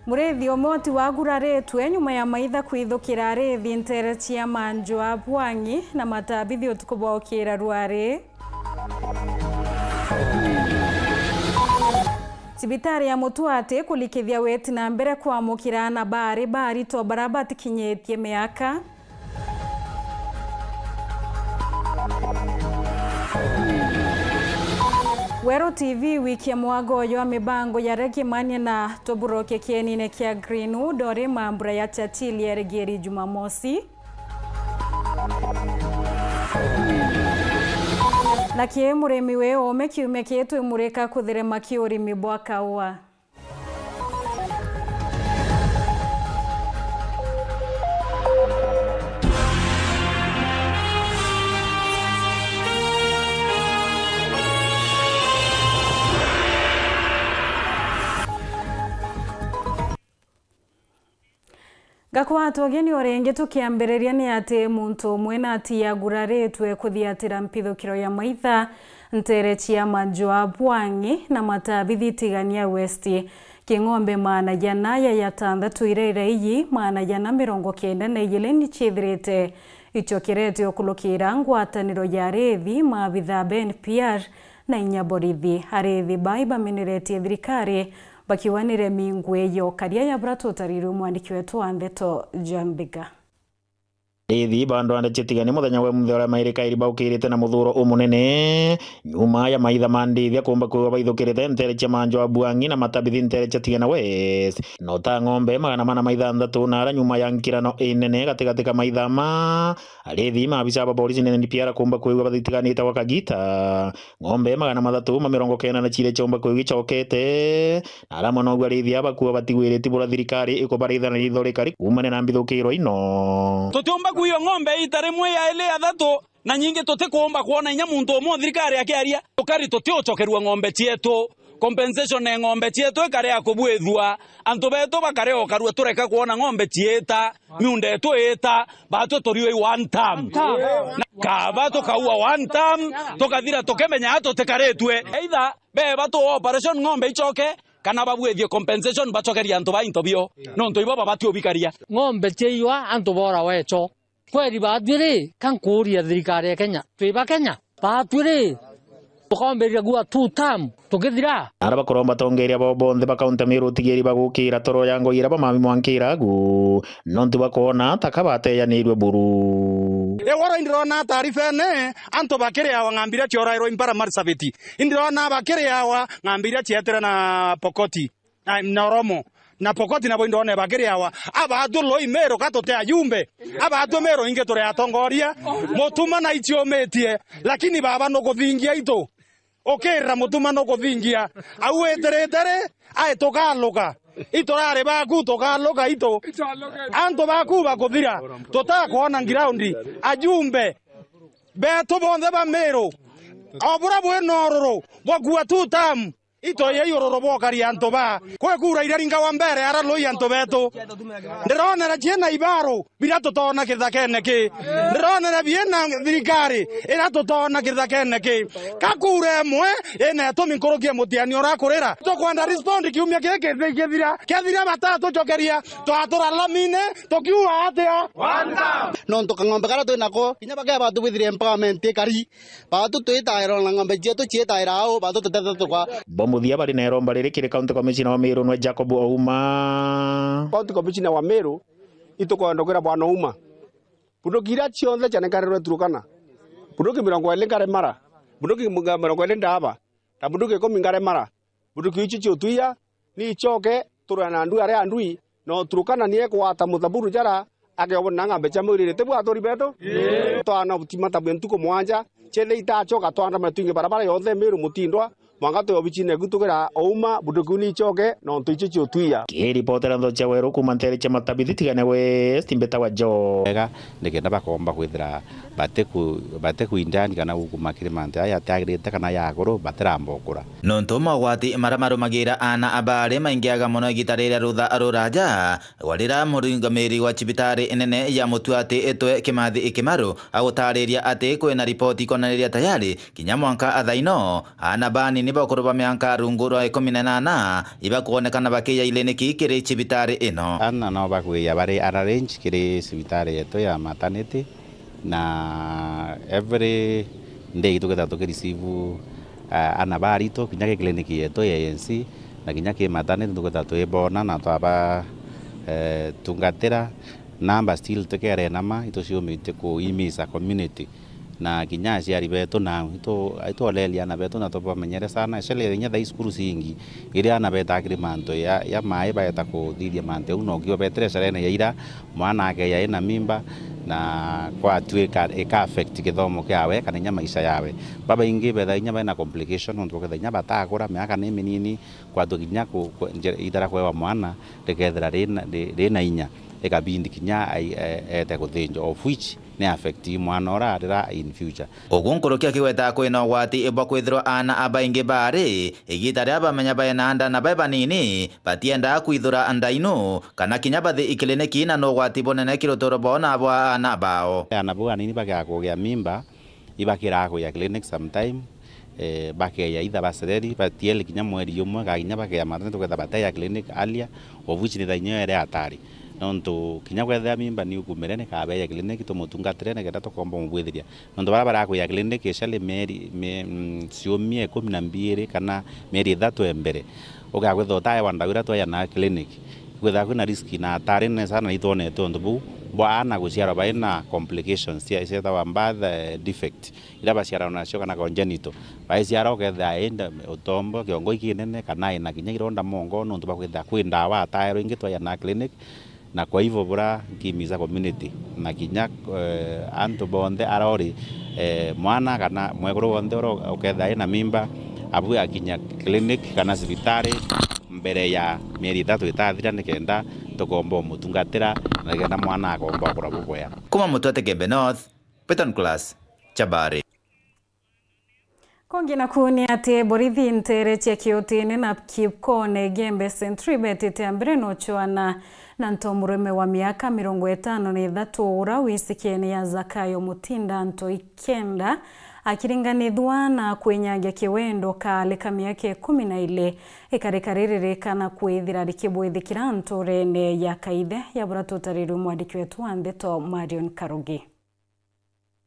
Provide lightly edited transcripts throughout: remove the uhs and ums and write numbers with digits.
Murethi omoti waguraretwe nyuma ya maitha kwithukira arethi ntere cia manjwa Pwangi na matabithi utukubokira Rware. Sibitari ya Mutuate kulikithia weti na mbere kwamukira na bari to barabati kinyetie miaka. Wero TV wiki ya mwagoyo wa mibango ya Regimania na toburoke kienine kia Greenwood ore mambura ya Chatili ya Regeri Jumamosi. Na kie muremi we ome kiume kietu imureka kuthirema kiurimi bwa kaua. Gakwatu ageni orenge tukiambereria ni ate muntu mwena ati yaguraretwe kuthiatira mpithukiro ya maitha ntere cia manjwa Pwangi na matabithi tigania West. King'ombe maana jana ya tandatu ireire iyi maana jana 92 ni chithirite ichokirete okulukira ngwataniro ya arethi maabitha BNPR na inyaborithi arethi baiba minereti thirikari bakiwanire mingwe yo karia ya brato tariru mwandiki wetu wa Ndeto Jambiga. Ethi bandu andechetigani muthenya we muthora mairika iri baukirite na muthuro umunene nyuma ya maitha mandithia kumba kuwa baithukirite ntere cia manjwa Pwangi na matabithi ntere cia Tigana West no ta ng'ombe magana mana maitha nthatu nara nyuma ya nkirano inene gatigati ka maitha ma arethi maabisa ba polisi nene NPR kumba kuwa bathitiganite kwa Kagita ng'ombe magana mathatu ma 90 na chire chomba kuwa gichokete na alama no gwarithia bakuwa batigwiriti bura thirikari ikobarithana ithorikari kumane na mbithukiro ino kuyo ng'ombe itaremwe ya ele athatu na nyingi tote kuomba kuona inya muntu omo thirikari akiaria tukari tutiochokerwa ng'ombe cietu compensation ne ng'ombe cietu kare akubwethua antu beto bakare okarua tureka kuona ng'ombe cieta miunde tu eta batu toriwe one time ka batu kaua one time tokathira tokemenya ato tekaretwe either be batu operation ng'ombe ichoke kana babwethie compensation bachokeria antu bainto bio no nto ibo babati obikaria ng'ombe ciewa antu bora wecho kweri batwire kankuria thirikari ya Kenya twiba Kenya batwire tukomberia gua two term tukithira ara bakoromba tongeria bo bonthe bakaunta miru tigeri bagukira toro yango ira ba mami mwankira gu nontu bakona takabate ya nirwe buru wara indirona taarifa ne anto bakire yawa ngambira chiora iro impara marsabeti indirona bakire yawa ngambira chietera na Pokoti na Oromo na Pokoti na boindo ne bakire yawa abatu lo imero katote ayumbe abatu mero inge tore atongoria motuma na ichiometie lakini baba no kuthingia ito okera motuma no kuthingia au etere ai tokaloka itorare baku tokaloka ito anto baku bakuthira totakuona ngiraundi ajumbe beto bonde ba mero obura bueno ororo bogua tutam ito ye yororo bokari anto ba kwe kura iraringa wa mbere ara loi anto beto ndirona na jena ibaro birato tona kithakene ki ndirona na biena thirikari irato tona kithakene ki kakure mwe ene to minkorokia mutiani ora kurira to kwanda respond kiumia keke kethira batatu jokeria to atora lamine to kiua atia wanda non to ngombe kara to nako inya baka batu with empowerment kari batu to itairo ngombe jeto chietairao batu to kwa muthia bari na romba riri kire county commissioner wa Meru no Jacob Ouma county commissioner wa Meru itukwandokera bwana Ouma budokira chionde chane karero Turukana budoki 20 kare mara budoki 20 ndaba ta budoki 10 kare mara budoki ichi otuia ni choke turana ndu are andui no Turukana nie kwata mutaburu jara ake obona ng'ambe cha mwirire te bwa tori beto to ana butimata bwentuko mwanja chele itachoka twanda matunge barabara yothe Meru mutindwa mwangato obichine gutukira Ouma budukuni choke no ntuichi otuia ki reporter ndo cha Weru kumantere cha matabithi Tigana West imbeta wa jo ega ndikenda bakomba kwithira bate ku indani kana ukumakire mante aya tagirite kana yagoro baterambokura nonto magwati maramaro magira ana abare maingiaga mono gitarira rutha aruraja walira muringamiri wa cibitari enene ya Mutuate etwe Kimathi Ikimaru agutariria ati kwena ripoti konaniria tayari kinya mwanka athaino ana bani ni bakuru miaka rungu rwa 18 iba kuonekana bakiya iliniki kiri cibitari ino. Ana no bakuya bari arrange kiri cibitari yetu ya maternity na every day tuketa tukireceive ana barito kinya kliniki yetu ya ANC na kinya ki maternity tuketa tuibona na twaba tungatira namba still tukere nama ito ciumite ku imisa community na kinya ciari betu na ito lelia na betu na topa menyere sana shele nya dai skuru singi iria na beta agreement ya mai baeta ku didia mante uno kio betre serena ya ira mwana ke ya ina mimba na kwa tuika eka affect kithomo kyawe kana nya maisha yawe baba ingi betha nya bena complication onto ketha nya batakura miaka ni minini kwa tukinya ku idara kwa mwana rekethera rena inya ekabindi kinya ete kuthinjo of which ne affect mwana ora in future. Ogunkorokia kiweta kwina gwati ibo kwithirwa ana abaingi bari igita ria bamenya baenanda na bebanini batienda kwithura andaino kana kinya bathi ikliniki na no gwati bonene kirotoro bona abwa ana bao. Ana bwa nini bagakugya mimba ibakira ku ya clinic sometime bakeya itha basereri batiele kinya mweri umwe gakinya bakeya matane tuketha bataya clinic alia of which ni thainyo ere atari nonto kinya kwetha mimba ni ukumerene ka beya clinic to mutungatire ne kenda to komba mubwithiria nonto bara ku ya clinic eshale meri ciumie 12 kana meri 3 embere ugagwetha tae wandawira to ya na clinic gwetha kwina riski na atari ne sana itone tonto bu bwana guciara baina complications cia cia wa birth defect ira baciara na cio kana congenital baciara uketha enda utombo kiongo ikinene kana ina kinya ironda mongo nonto bakwetha kwinda wa taero ingi twa ya na clinic na kwa hivyo bora ngimiza community na kinya antu bonde arori mwana kana mweguru bonde uketha ina mimba abu akinya clinic kana cibitari mbere ya mieri 3 itathira nikenda tukomba mutungatira na kenda mwana akomba kura buboya. Kuma Mutwete Gembe North, Peton Class, Chabari. Kongina kuni ati borithi ntere cia kiotini na Kipkone Gembe Century betete ambere no chwana na ntomurume wa miaka 53 ura wisikieni ya Zakayo Mutinda nto ikenda akiringanithwa na kwenyagia kiwendo kaleka miaka 12 ikarekarerereka kwithira rikibwithikira ntorene ya kaithe ya buratutariru mwandiki wetu Andeto Marion Karugi.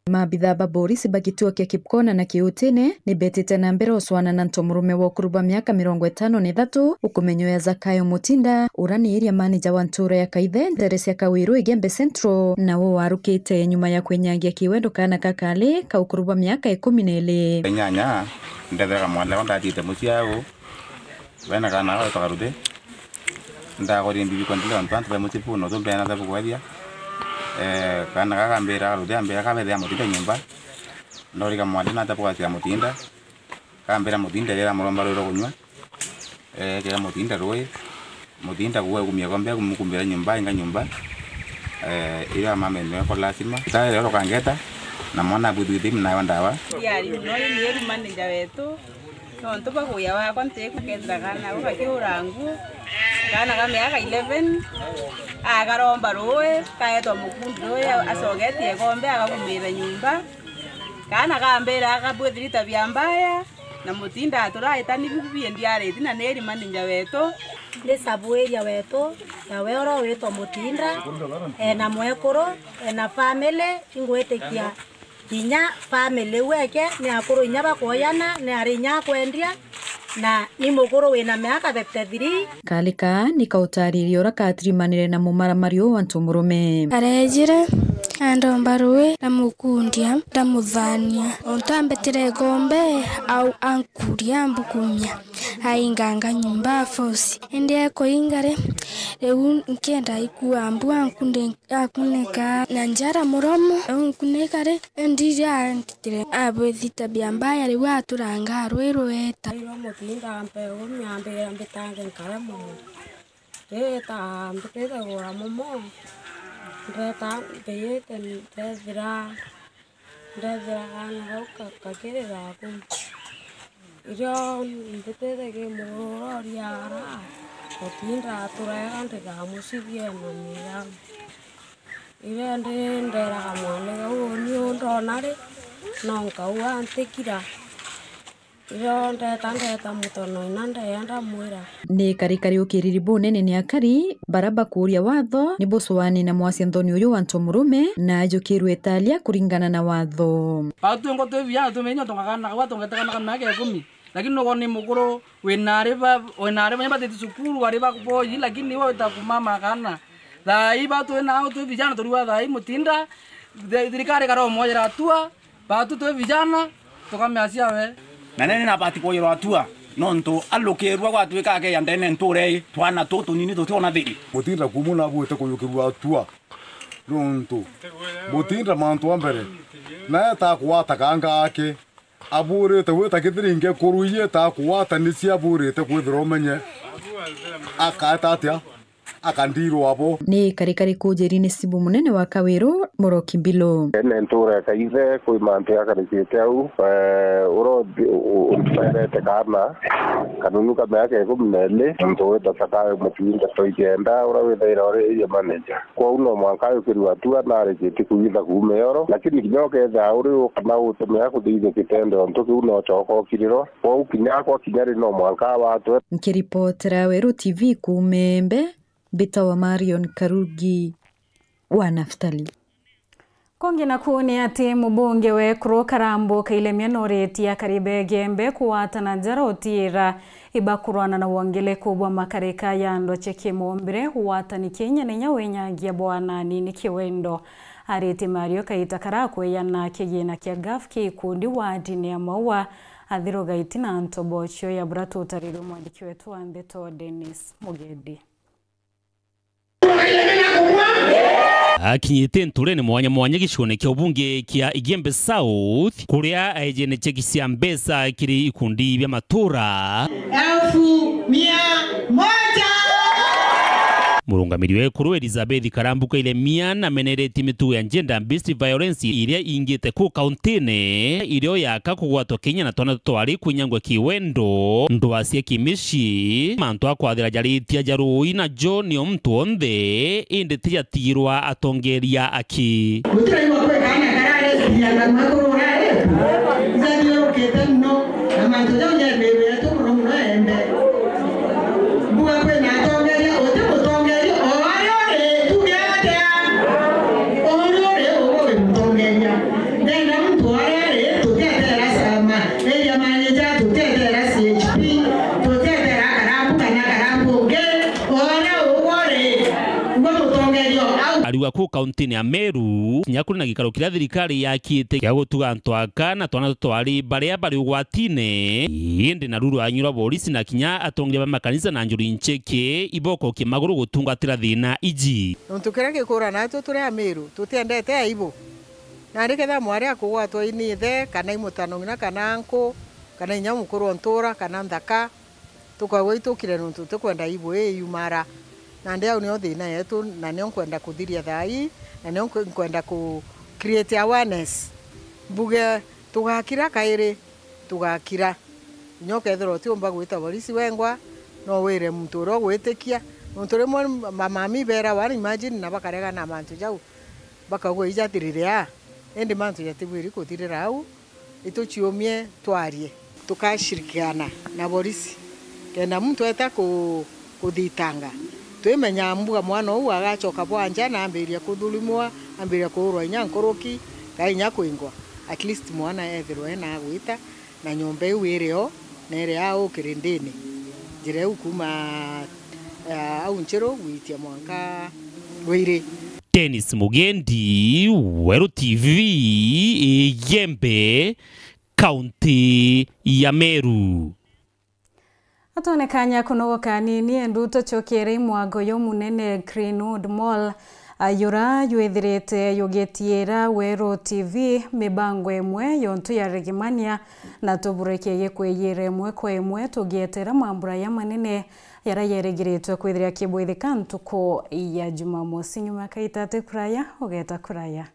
Maabitha ba polisi bagituo kia Kipkona na Kiutini ni betete na mbere oswana na ntomurume wa kuruba miaka 53 ukumenyo ya Zakayo Mutinda urani area manager wa ntura ya kaithe Teresia Kawiru Gembe Central na wo warukite nyuma ya kwenyagia kiwendo kana kakale ka ukuruba miaka 12 nyanya ndethega mwale ndadite muciao wena kana wa tokarude ndagori mbibi kwandile ntwantu ba mutipu no tumbe na tabu kwadia kana kakambira rude ambira kabethea Mutinda nyumba ndori kamwali na tabu kwatia Mutinda kambira Mutinda rera muromba rero kunywa kera Mutinda roe Mutinda kuwe kumia kombe kumukumbira nyumba inga nyumba ila mama ndio kwa lazima sasa leo kangeta na mwana bududi mnayo ndawa yari no ni yeri manager wetu no ntoba kuya wa konte kukendra kana kwa kiurangu kana kamiaka 11 agaromba roe kaeto mukundu roe asogetie gombe agakumira nyumba kana kambera akabwithirita byambaya na Mutinda aturaitani bibi ndiare tina neri manager wetu ni sabueria wetu na wero wetu Mutinda na mwekoro na family ingwetekia inya family weke ni akuru inya bakoyana ni arinya kwendia na ni muguru wina miaka 53 kalika ni kautaririo rakatirimanire na mumaramario wa ntomurume arejire ando mbarue na mukundia na muthania ontambetire gombe au ankuria mbukumya ainganga nyumba fosi ende ko ingare eu nkenda ikua mbu ankunde akuneka na njara muromo unkunekare ndija ntire abwethita byambaya riwa turanga rwirweta Mutinda ampe umyambe ambitange nkaramu eta mbitete gora momo ndeta beyete ndezira ana kakirira ku iro mbitete ke mororia Mutinda turega ndega musigieno mira ire ndera mwana go ni ndonare nonka wa antekira Yo ndeta mutono inanda yanda mwira. Ni karikari ukiriri bunene ni akari baraba kuria watho ni bosoani na mwasi Anthony uyu wa Ntomurume na ajukiru etalia kuringana na watho. Atu ngo to vya to menyo tongakana kwa tongetana kana yake 10 lakini no ni mukuru wenare banya batete sukuru wari bakuboyi lakini wewe utakumama kana thai batu na to vijana to riwa thai mutinda thirikari karo moja ratua batu to vijana tokameasia we na nene na bati koyero atua nonto allokerwa kwa tweka ke yandene ntore twana toto nini to tona thiri mutinda kumuna bwete kuyukirwa atua nonto mutinda mantu ambere na ta kwata kanga ake aburete weta kithiringe kuruye ta kwata nisi aburete kwithiro menye akata atia akandiro abo ni karikari kujeri ni sibu munene wa Kawiru Moroki Mbilo ene ntura kaize koi mante akarikite au uro te kana kanunu kama yake kumnele ntowe tataka mutinda toigenda ura wethaira ore ya manager kwa uno mwanka yukirwa tua na rekiti kuitha kumeyoro lakini kinyoke za uri kana utumia kudhize kitendo ntoki uno choko kiriro kwa ukinya kwa kinyari no mwanka watu nkiripotera Weru TV kumembe Bita wa Marion Karugi wa Naftali. Kongi na kuoni ati mubunge we Kuro Karambo Kaile noreti ya Karibe Gembe kuwata na jarotira ibakurwana na wangele kubwa makareka ya ndo cheki mombire huwata ni Kenya na nyawenyagia bwana nini kiwendo. Areti Mario kaita karakwe ya na kegina kia gafki kundi wa dini ya maua adhiroga itina antobocho ya bratu utariru mwandikiwe tuandeto Dennis Mugedi. Akinyite nturene mwanya gicone kya ubunge kya Igembe South kuria ajene chekisia mbesa kiri ikundi bya matura 1,100 Murungamiri we Kuru Elizabeth Karambuka ile miana menereti mitu ya gender based violence iria ingite ku kauntine irio yaka kugwato Kenya na tona twari kunyangwa kiwendo ndwasie kimishi mantu akwathira jaritia jarui na John omtu onde inde tijatirwa atongeria aki mutira iwa kwe kana karare ya makuru rare zadio ketano na mantu jonye bebe ya to muno ende buwa kwe na tongeria aliwa ku kauntini ya Meru nyakuri na gikaro kira thirikari yakite kya gutuga ntwaka na twana twari baria bari ugwatine indi na ruru anyura polisi na kinya atonge ba makanisa na njuri ncheke iboko kimaguru gutungatira thina iji ntukira gikura na turi a Meru tutendete aibo na riketha mwari akugwatwo inithe kana imutano ngina kana anko kana inyamukuru ntura kana nthaka tukagwa itukire nuntu tukwenda ibo yumara na ndio ni thina yetu na nio kwenda kuthiria thai na nio kwenda ku create awareness buge tugakira kaire tugakira nyoka ethero tiomba gwita polisi wengwa no wire muturo gwitikia mutore mami bera wari imagine na bakarega na mantu jau bakagwa ijatiriria endi mantu yatibwiri kutirira au ituchiomie twarie tukashirikiana na polisi kenda mtu eta kuthitanga twimenya mbuga mwana u agachoka bwanja na ambiria kudhulimwa ambiria kurwa inyankoroki kainya kuingwa at least mwana ethirwe na gwita na nyombe wirio nere yao kirindini jire ukuma au nchero witia mwanka wire Dennis Mugendi Weru TV Igembe County ya Meru. Atonekanya kunogoka nini enduto chokere mwago yo munene Greenwood Mall ayura yuethirete yugetiera Weru TV mibango emwe yontu ya regimania na tuburekeye kweyere emwe kwa emwe tugietera mambura ya manene yara yeregiretwe kwithira kibwithika ntuko ya Jumamosi nyuma kaitate kuraya ogeta kuraya.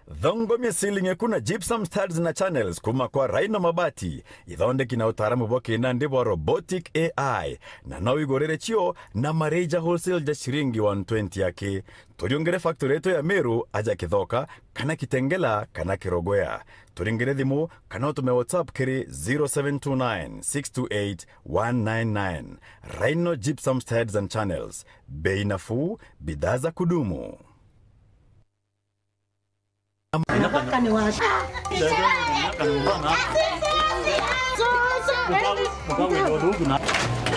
Thongomia ceiling kuna gypsum studs na channels kuma kwa Rhino Mabati. Ithondeki na utaaramu boke na ndibo robotic AI. Na no igorere chio na mareja wholesale ja shiringi 120 yake. Turiongere factory yetu ya Meru aja Kithoka, kana Kitengela, kana Kirogoya. Turingere thimu kana utume WhatsApp kiri 0729-628-199. Rhino Gypsum Studs and Channels. Bei nafuu, bidhaa za kudumu.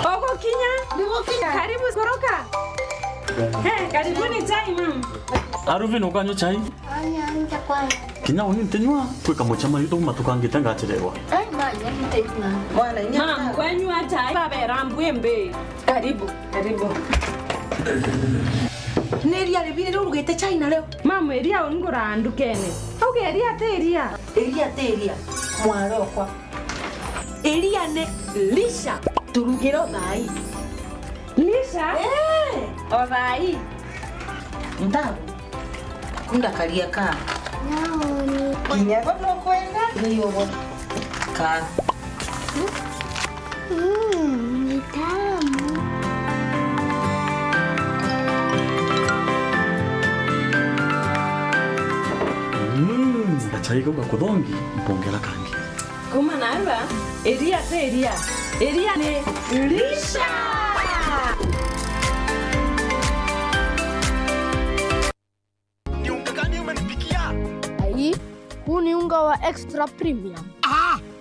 Ogo Kinya, karibu koroka. Karibuni chai mama. Aruvi nukanywa chai? Kinya unitenywa kweka mochama yuto matukangite ngachirewa. Mama, kwanywa chai baba rambwembe. Karibu. Neria ribire rugite chai na leo. Mama, eria ungora ndukene. Auge eria teria. Eria mwarokwa. Eria ne lisha turugiro thai. Lisha? Othai. Ndago. Kunda karia ka. Naoni. Kinyago no kwenda? Niyogo. Ka. Ni tamu. Chai kwa kudongi mpongela kangi. Kuma naiba? Eria teria. Eria ne lisha. Huu ni unga wa extra premium.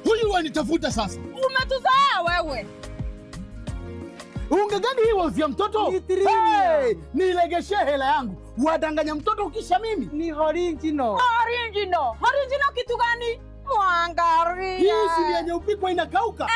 Huyu wanitafuta sasa. Umetuzaa wewe. Unga gani hii wauzia mtoto? Nilegeshe hela yangu. Wadanganya mtoto ukisha mimi. Ni original. Original kitu gani? Mwangaria. Hii si yenye upikwa inakauka.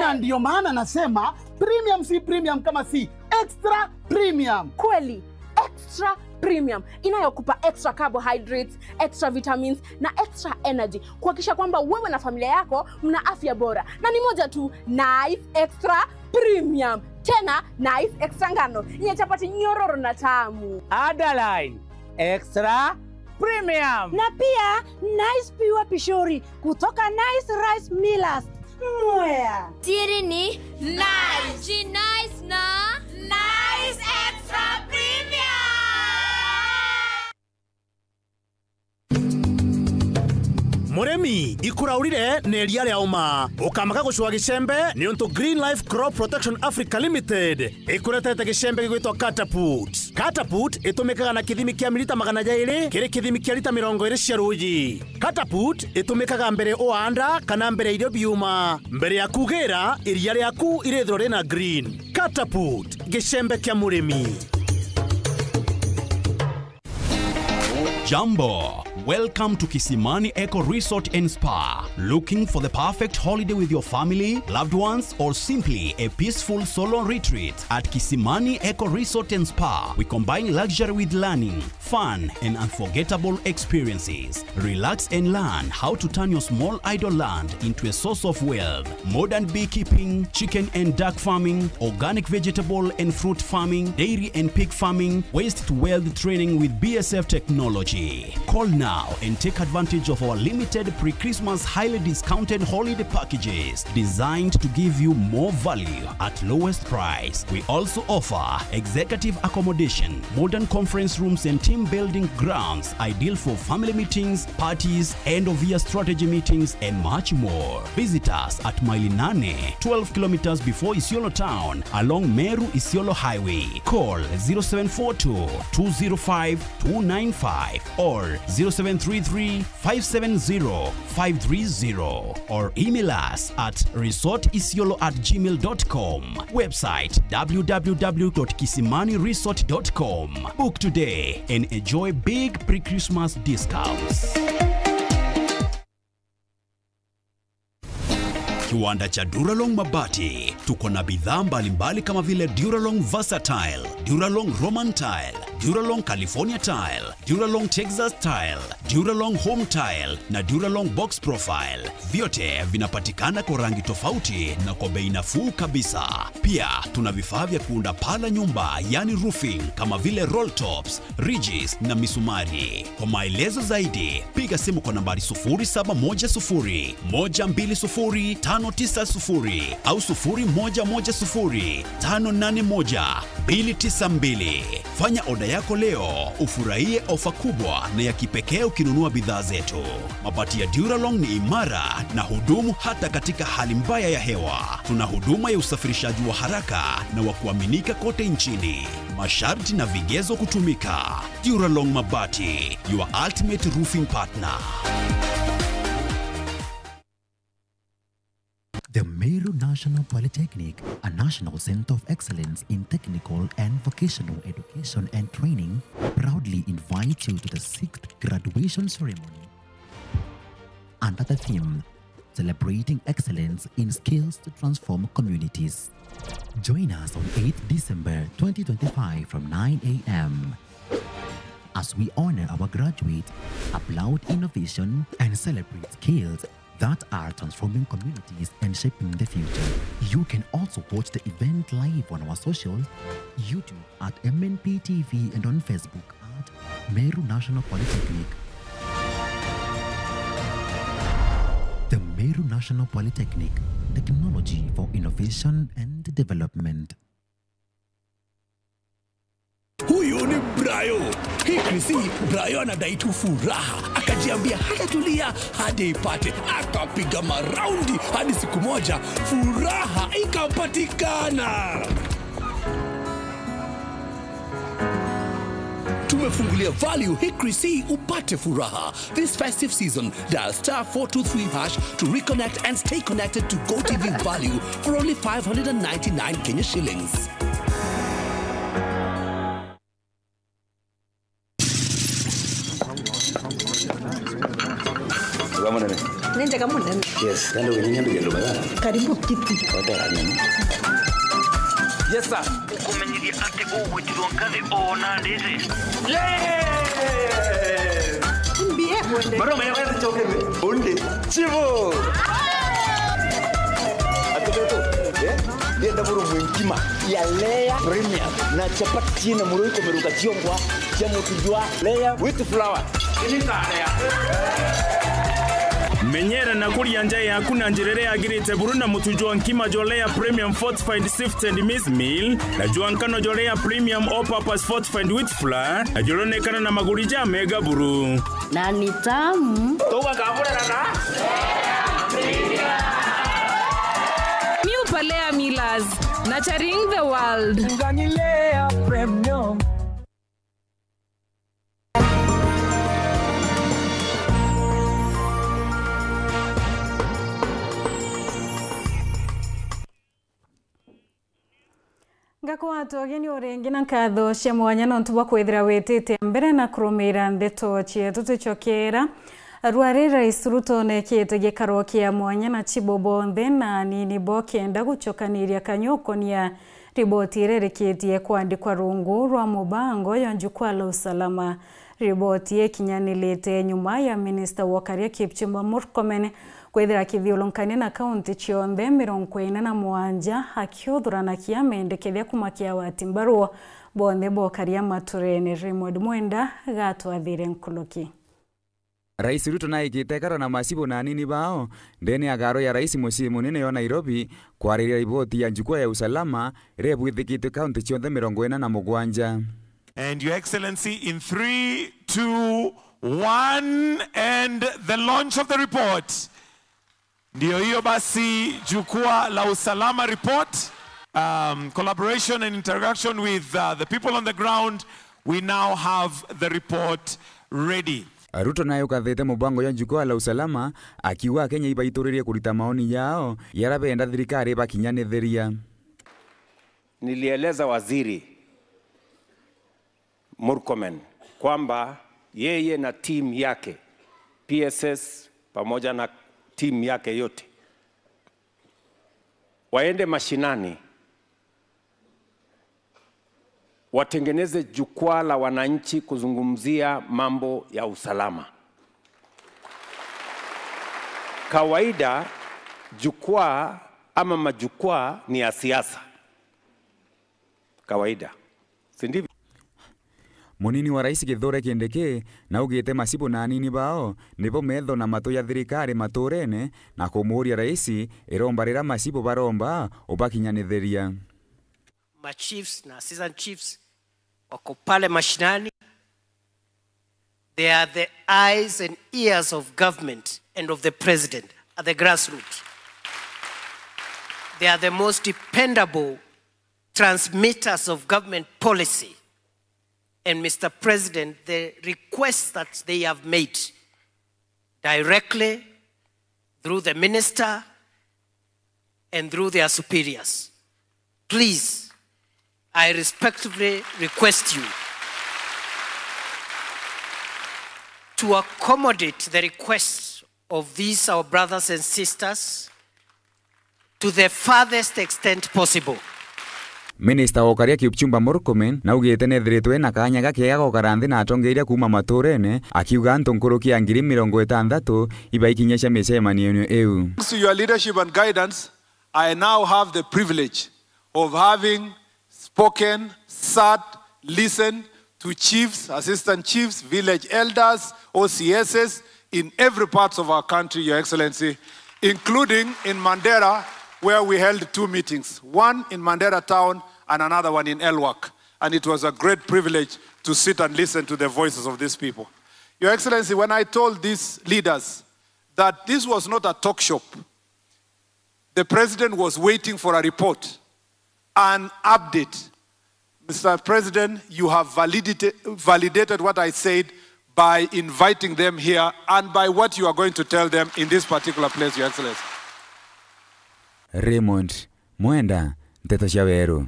Na ndio maana nasema premium si premium kama si extra premium. Kweli, extra premium inayokupa extra carbohydrates, extra vitamins na extra energy kuhakikisha kwamba wewe na familia yako mna afya bora. Na ni moja tu, Nice Extra Premium. Tena Nice Extra ngano yenye chapati nyororo na tamu. Adaline Extra Premium. Na pia Nice Pure Pishori kutoka Nice Rice Millers. Mwea. Siri ni Nice. Nice na Nice Extra Premium. Muremi ikuraurire neria ria uma ukamaka gucua gicembe ni untu Green Life Crop Protection Africa Limited ikuretete gicembe gigwitwa Catapult. Catapult itumikaga na kithimi kia milita 200 kiri kithimi kia lita 20 cia ruji. Catapult itumikaga mbere oanda kana mbere irio biuma mbere ya kugira iria riaku irithro rina green. Catapult gicembe kia muremi. Jambo. Welcome to Kisimani Eco Resort and Spa. Looking for the perfect holiday with your family, loved ones, or simply a peaceful solo retreat? At Kisimani Eco Resort and Spa, we combine luxury with learning, fun, and unforgettable experiences. Relax and learn how to turn your small idle land into a source of wealth. Modern beekeeping, chicken and duck farming, organic vegetable and fruit farming, dairy and pig farming, waste to wealth training with BSF technology. Call now and take advantage of our limited pre-Christmas highly discounted holiday packages designed to give you more value at lowest price. We also offer executive accommodation, modern conference rooms and team building grounds ideal for family meetings, parties, end-of-year strategy meetings and much more. Visit us at Mailinane, 12 kilometers before Isiolo town along Meru Isiolo Highway. Call 0742-205-295 or 0733-570-530 or email us at resortisiolo@gmail.com. Website www.kisimaniresort.com. Book today and enjoy big pre-Christmas discounts. Kiwanda cha Duralong Mabati tuko na bidhaa mbalimbali kama vile Duralong Versatile, Duralong Roman Tile, Duralong California Tile, Duralong Texas Tile, Duralong Home Tile na Duralong Box Profile. Vyote vinapatikana kwa rangi tofauti na kwa bei nafuu kabisa. Pia tuna vifaa vya kuunda paa la nyumba, yani roofing, kama vile roll tops, ridges na misumari. Kwa maelezo zaidi, piga simu kwa nambari 0710 120 590 au 0110 581 292. Fanya oda yako leo, ufurahie ofa kubwa na ya kipekee ukinunua bidhaa zetu. Mabati ya Duralong ni imara na hudumu hata katika hali mbaya ya hewa. Tuna huduma ya usafirishaji wa haraka na wa kuaminika kote nchini. Masharti na vigezo kutumika. Duralong Mabati, your ultimate roofing partner. The Meru National Polytechnic, a national center of excellence in technical and vocational education and training, proudly invites you to the 6th graduation ceremony under the theme, Celebrating Excellence in Skills to Transform Communities. Join us on 8th December 2025 from 9 a.m. as we honor our graduates, applaud innovation, and celebrate skills that are transforming communities and shaping the future. You can also watch the event live on our socials, YouTube at MNP TV and on Facebook at Meru National Polytechnic. The Meru National Polytechnic, technology for innovation and development. Huyu ni Brayo. Hii Brayo anadai tu furaha. Akajiambia hatatulia hadi ipate. Akapiga maraundi hadi siku moja furaha ikapatikana. Tumefungulia Value Hickory C upate furaha. This festive season, dial *423# to reconnect and stay connected to GoTV Value for only 599 Kenya shillings. Nenda kama nani? Yes, ndio wenyewe ndio ndio bana. Karibu kiti. Yes sir. Ukumenyiria ate uwe tuongane ona ndizi. Mbie mwende. Bado mwenye wewe choke wewe. Onde. Chivo. Atoto. Dia daburu mwenkima ya Lea Premium na chapati china muroiko meruka chiongwa cha mutujua Lea with flour. Ini kaya. Menyera na kuria nja yaku na njirere yagirite buruna mutujwa nkima jolea premium fortified sifted maize meal na juankano jolea premium all purpose fortified wheat flour na jolonekana na magurija mega buru na ni tamu toka kabura na New Palea Millers, nurturing the world. Nganilea premium. Ngakwa atogeni orengi na nkatho cia mwanya no ntuba kwithira witite mbere na kurumira ndeto cietu tuchokera rwarira Ruto nekete gikaro kia mwanya na chibo bonthe na nini bo kenda guchokaniria kanyokonia riboti irereketie kwandikwa rungu rwa mubango ya njukwa la usalama. Riboti ikinyanilite nyuma ya Minister Wakaria Kipchumba Murkomen kwithira kithiulunkania na kaunti cionthe 47 akiuthurana kiamendekethia kumakia watimbaruo bonthe bokaria maturene. Raymond Mwenda gatwathire nkuluki. Rais Ruto na igitekara na masibo na nini bao ndene agaro ya rais mucii munene wa Nairobi kwariria riboti ya njukwa ya usalama rebwithikite kaunti cionthe 47. And Your Excellency, in 3, 2, 1, and the launch of the report. Ndio hiyo basi jukwaa la usalama report. Collaboration and interaction with the people on the ground. We now have the report ready. Ruto nayo kathete mubango ya jukwaa la usalama akiwa Kenya ibaituririe kurita maoni yao yarabenda thirikari bakinyanithiria. Nilieleza waziri Murkomen kwamba yeye na team yake PSS pamoja na team yake yote waende mashinani watengeneze jukwaa la wananchi kuzungumzia mambo ya usalama. Kawaida jukwaa ama majukwaa ni ya siasa. Kawaida. Si ndivyo? Munini wa rais Kithure Kindiki na ugite masibu na anini bao nibo metho na mato ya thirikari maturene na kumuria rais irombarira masibu baromba ubakinyanithiria. Chiefs na assistant chiefs wako pale mashinani. They are the eyes and ears of government and of the president at the grassroots. They are the most dependable transmitters of government policy. And Mr. President, the requests that they have made directly through the minister and through their superiors, please, I respectfully request you to accommodate the requests of these our brothers and sisters to the farthest extent possible. Minister Okaria Kipchumba Murkomen na ugite nethiritwe na kanya gakega gokaranthi na atongeire kuma maturene akiuga ntonkoroki ya 60 ibaikinyesha micemanio eu. Thanks to your leadership and guidance, I now have the privilege of having spoken, sat, listened to chiefs, assistant chiefs, village elders, OCSs in every part of our country, Your Excellency, including in Mandera, where we held 2 meetings, one in Mandera town and another one in Elwak. And it was a great privilege to sit and listen to the voices of these people. Your Excellency, when I told these leaders that this was not a talk shop, the president was waiting for a report, an update. Mr. President, you have validated what I said by inviting them here and by what you are going to tell them in this particular place, Your Excellency. Raymond Mwenda, Nteto cia Weru.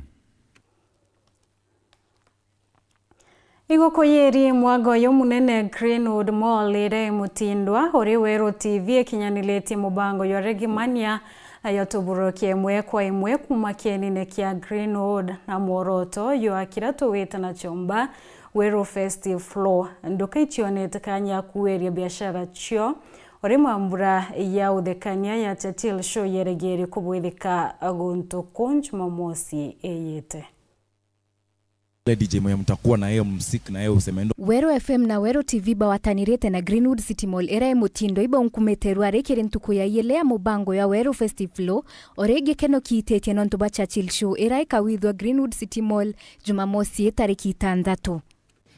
Igoko yeri mwago yo munene Greenwood Mall ire mutindwa ori Weru TV kinyanileti mubango yo Regimania ayo tuburokie mwe kwa imwe kumakienine kia Greenwood na Moroto yo akirato weta na chomba Weru Festive Floor ndoka ichionete kanya kuweria biashara chio ori mambura ya udekania ya Tatil Show yeregeri kubwithika agunto konj mamosi eyete. DJ mwe mtakuwa na yeye msik na yeye usemendo. Weru FM na Weru TV bawatanirete na Greenwood City Mall era mutindo iba unkumeterwa rekere ntuko ya yelea mubango ya Weru Festive Flow orege keno kiitetie nonto ba Churchill Show era ikawithwa Greenwood City Mall Jumamosi tariki 6.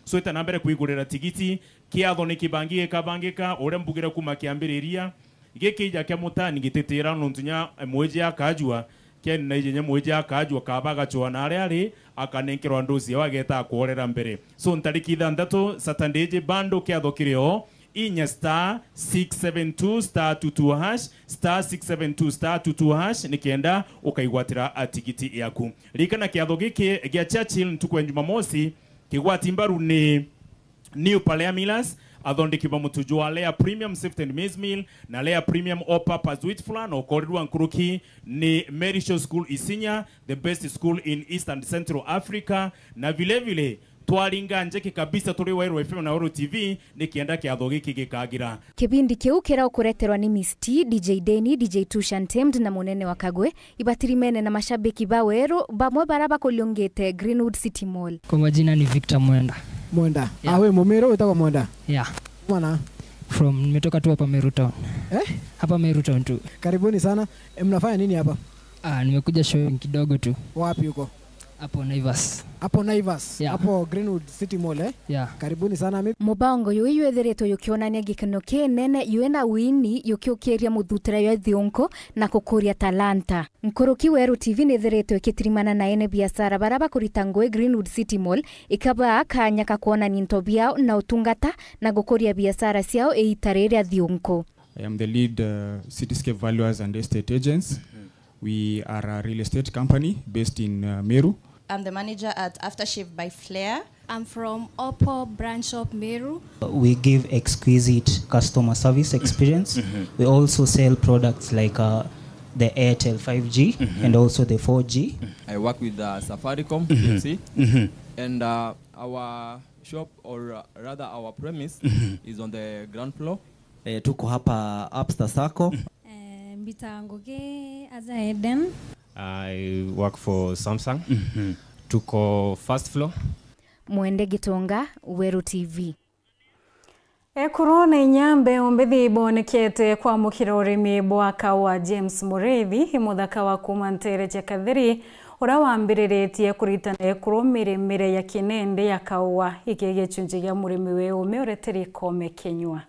So ita nambere kuigurira tigiti kiatho ni kibangie kabangika ore mbugira kuma kiambiriria gikija kya mutani gitetera nontunya mweje akajua ken na ije mweje akajua kabaga chwana ari akanenkerwa ndozi wageta kuorera mbere. So ntariki 6 Saturday bando kiatho kireo inya star 672 star 22 hash star 672 star 22 hash nikienda ukaigwatira atigiti yaku rikana kiatho giki gya Churchill ntukwe Jumamosi kigwati mbaru ni New Palea Millers athondeki ba mutujwa Lea Premium Sifted Maize Meal na Lea Premium All-Purpose Wheat Flour na okorirwa nkuruki ni Mary Show School Isinya, the best school in East and Central Africa, na vile vile twaringa njeke kabisa turi Weru FM na Weru TV nikienda kiatho giki gikagira. Kibindi kiu kira ukureterwa ni Miss T, DJ Denny, DJ Tushan Temd na munene wa Kagwe ibatirimene na mashabiki ba Weru bamwe baraba kuliongete Greenwood City Mall. Kwa majina ni Victor Mwenda. Mwenda. Yeah. Awe Mumero utaka Mwenda? Yeah. Mwana? Nimetoka tu hapa Meru Town. Hapa Meru Town tu. Karibuni sana. Mnafanya nini hapa? Nimekuja show kidogo tu. Wapi huko? Hapo Naivas. Hapo Naivas. Yeah. Hapo Greenwood City Mall Yeah. Karibuni sana mimi. Mubango yo ywetheretwo yukionania gikeno kinene yuena wini yukiokeria muthutira yo thionko na kukuria talanta. Nkuruki Weru TV netheretwo ikitirimana na ene biashara baraba kuritangwe Greenwood City Mall ikaba akanya kakuona nintobia na utungata na gukuria biashara ciao eitarere thionko. I am the lead Cityscape Valuers and Estate Agents. We are a real estate company based in Meru. I'm the manager at Aftershave by Flair. I'm from Oppo branch of Meru. We give exquisite customer service experience. We also sell products like the Airtel 5G and also the 4G. I work with Safaricom, you see. And our shop, or rather our premise, is on the ground floor. Tuko hapa upstairs sako. Mbitangoge as a Eden. I work for Samsung. Tuko first floor. Mwende Gitonga, Weru TV. Ekurone nyambe ombethi ibonekete kwa mukira urimi bwaka wa James Mureithi imuthaka wa kumantere chakathiri ura wambiriretie kuritana ekuru miremire ya kinende ya kaua ikigechunje gya murimi we umeoreteri kome Kenywa.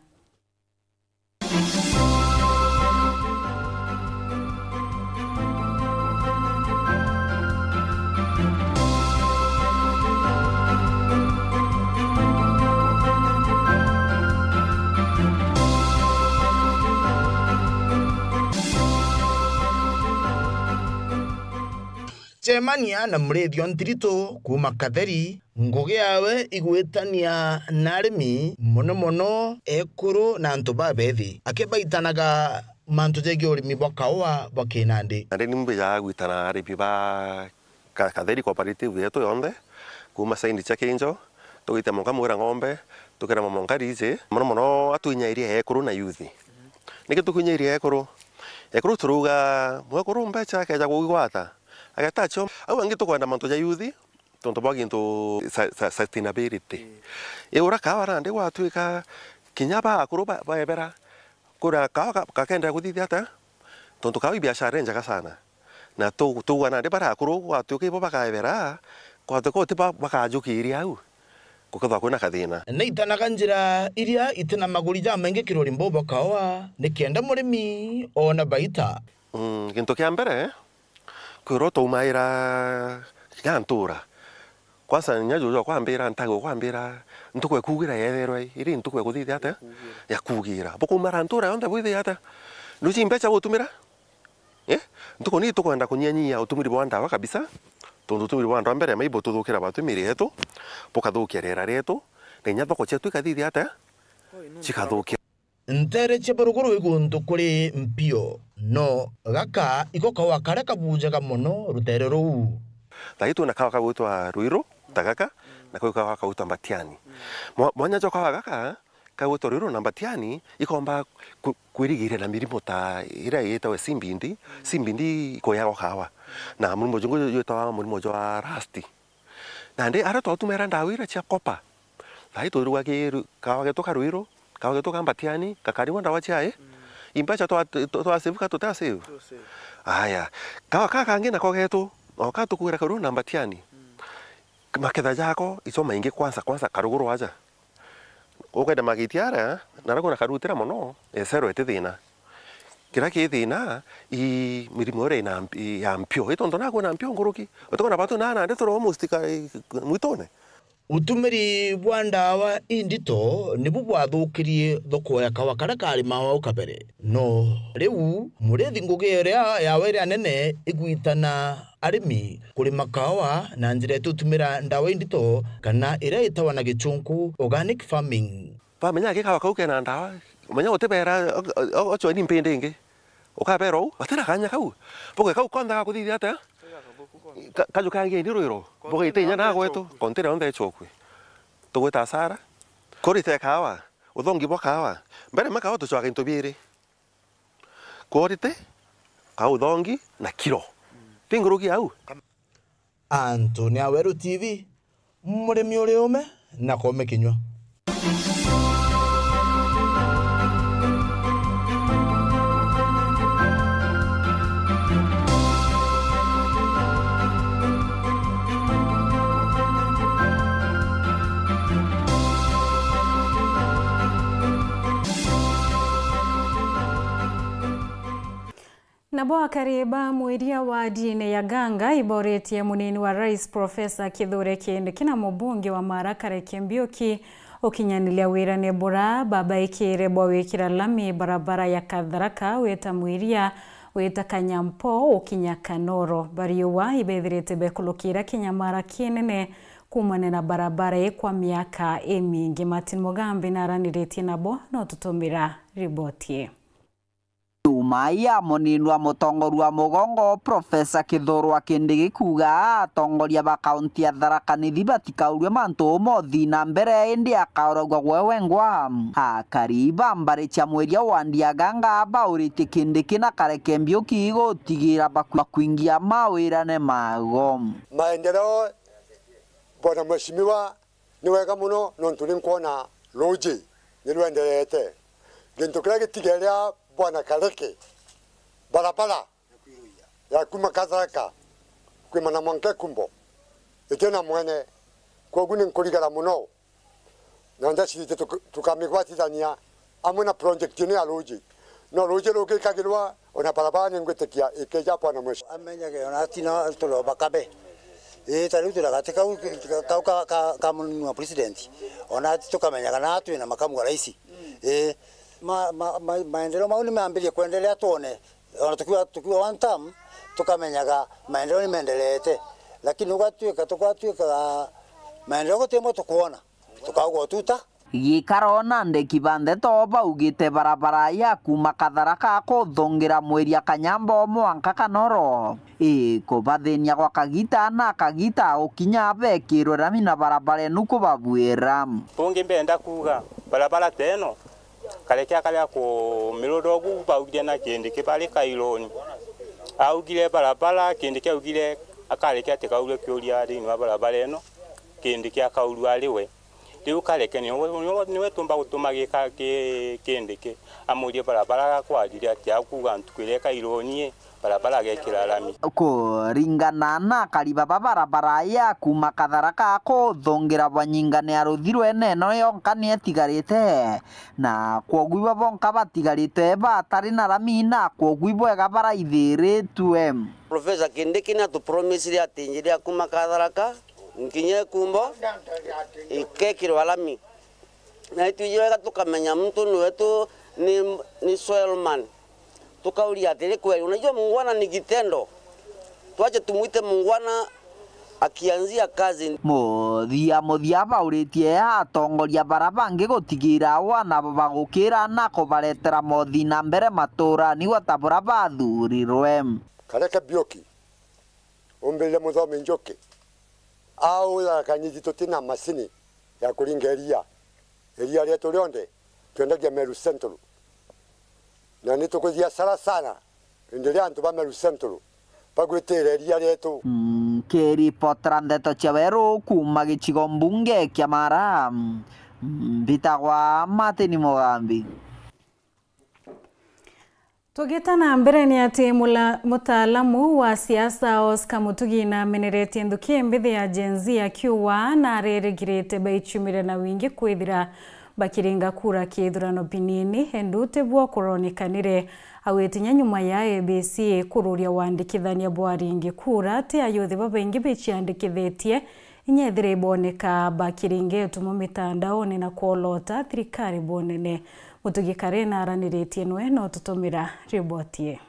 Chemania na Mureithi Ntirito kuma Katheri ngugi yawe igwetania narimi mono ekuru na antu babethi akibaitanaga mantu jegi urimi bwa kaua bwa kinandi ande nimbe ya gwitana arimi ba Katheri cooperative yetu yonde kuma saindi cha kinjo tugite monga mwira ng'ombe tukira monga rije mono atunya iria ekuru na yuthi niki tukunya iria ekuru turuga mwekuru mbecha keja gwigwata agatacho au angito kwenda manto ya yuthi tonto baginto sustainability ura kawa ndi gwatuika kinyaba akuru baebera kura kawa kakenda kuthithia ata tonto kawa biashara njaga sana na tu wana ndi bara akuru gwatuika ibo bakaebera kwatuko tiba bakajukiria au kukatha kuna kathina neitanaga njira iria itina maguri ja menge kirori mbobo kawa nikienda murimi ona baita ginto kia mbere kuroto umaira gantura kwasa nyajujo kwambira ntago kwambira ntukwe kugira yetherwe iri ntukwe kuthithia ata ya kugira boko mara ntura onda bwithia ata nuchi mbecha gutumira ntuko ni tukwenda kunyanyia utumiri bwa ndawa kabisa tondu tumiri bwa ndawa mbere maibo tuthukira batumiri yetu pokathukia rera retu nenya thoko chetu ikathithia ata chikathukia ntere cheburuguru iguntu kuri mpio no gaka ikoka wakare kabujaga mono rutere ruu thaitu na kawa gutwa Ruiru tagaka na kawa gutwa Mbatiani mwanya joka gaka kagutwa Ruiru na Mbatiani ikomba kwirigire na mirimo ta ira yetawe simbindi ko yago kawa na murimo jongo yetawa murimo jwa rasti na ndi ara twatumera ndawira chia kopa thaitu ruwage kawa getoka Ruiru kawa getoka Mbatiani kakari wanda wachiae imbacha to asevuka to tase aya kawa kaka ngina ko getu okatu kuira karu na Mbatiani maketha jako iso maingi kwanza karuguru aja ukenda magitiara narago na karutira mono esero etithina kira kithina I mirimo re na ya mpio itondo nago na mpio nguruki utokona batu nana ndetoro mustika mwitone utumiri bwa ndawa indito nibu bwathukirie thoko ya kawa kara kari mawa ukabere no riu Mureithi ngugi ria yawe ria nene igwitana arimi kurima kawa na njira tutumira ndawa indito kana ira itawa na gichunku organic farming menya ke kawa kauke na ndawa menya utebera ocho ni mpende ingi ukabero batera kanya kau boke kau konda kuthithia ata kajukange ni Ruiru boke itenya na gwetu kontera onda echokwe tugweta sara korite kawa uthongi bwa kawa mbere makawa tuchwaga into biiri korite ka uthongi na kilo tinguruki au Antonia Weru TV murimi uri ume na kome Kenywa. Nabo kariba mwiria wa dine ya Ganga iboretie munini wa rais Profesa Kithure Kindiki na mubunge wa Marakare Kembioki okinyanilia wira nebura baba ikire bwa wikira lami barabara ya Katharaka weta mwiria weta Kanyampo okinya Kanoro bariwa ibethirite bekulukira kinyamara kinene kumane na barabara kwa miaka Martin Mugambi na raniritie nabo no tutumira riboti kumaya munini wa mutongoria wa mugongo Profesa Kithurwa Kindiki kuga atongoria ba kaunti ya Tharaka Nithi batikauria mantu mothi na mbere indi akaoragwa gwewengwa akariba mbare cha mweria wa Ndiaganga baurite Kindiki na kareke Mbiuki gutigira bakuingia mawirane mago maendeleo. Bwana mheshimiwa ni wega muno no nturi nkuona roji ni rwenderete gintu kiria gitigeria bwana Kareke barabara ya kuma Katharaka kwima na Mwanke Kumbo itena mwene koguo ni nkurigara muno na ndacirite tukamigwatithania amwe na project ni ya roji no roji rugikagirwa ona barabara ni ngwitikia ikeja bwana mheshimiwa amenyage ona tina tulo bakabe tariu turagatika ka munini wa president ona tukamenyaga na atu na makamu wa rais maendeleo mau ni maambirie kuendelea tuone ona tukiwa one term tukamenyaga maendeleo ni mendelete lakini ugatuika maendeleo gotemo tukuona tukaugo tuta gikarona ndeki bande to baugite barabara ya kuma Katharaka kuthongira mweria Kanyambo Mwanka Kanoro kubathenia gwa Kagita na Kagita ukinya bekirwe rami na barabara nuko babwira tungi mbenda kuga barabara teno Kareke akalia ku mirodogu baugire na Kindiki bali kaironi augire barabara Kindiki augire Kareke atikaure kyuria ri ni barabara eno Kindiki akauru aliwe riu Kareke niwe tumba gutuma gika Kindiki amurie barabara gakwarire ati akuga ntukwire kaironi barabara gekira rami kuringana na kariba barabara ya kuma Katharaka kuthongira banyingane aruthirwe neno yonka ni etigarite na kwoguiwa bonka batigarite batari na rami na kwoguiwa bara ithiritwe. Profesa Kindiki na tu promise ati njira kuma Katharaka nkinye Kumbo ikekirwa rami na itujeweka tukamenya mtu ni wetu ni soilman tukaulia atiri kweli. Unajua muungwana ni kitendo, tuache tumuite muungwana akianzia kazi. Muthia bauritie atongoria barabangi gutigira wana bagukira na kubaretera mothi na mbere matura ni watabura bathurirwe. Kareke Mbiuki umbile muthomi Njoki au ya kanyiti tutina masini ya kuringa eria letu rionde twendagia Meru Central na nitukuthia sara sana endelea antu ba Meru Central bagwitire eria letu kiripotera ndeto cia weru kuma gicigo mbunge kia Mara bitagwa Martin Mugambi. Tugitana mbere ni ati mutaalamu wa siasa Oscar Mutugi na meneretie nthuki mbithi ya Gen Z akiuwa na areregirite baichumire na wingi kwithira bakiringa kura kithurano binini endute bwa kuronikanire awetinya nyuma ya ABC kururia wandikithania bwaringi kura ati ayuthi babengi bichiandikithitie inyethire iboneka bakiringe tumo mitandaoni na kuolota thirikari bonene. Mutugi Karena araniritie nwe no tutumira ribotie.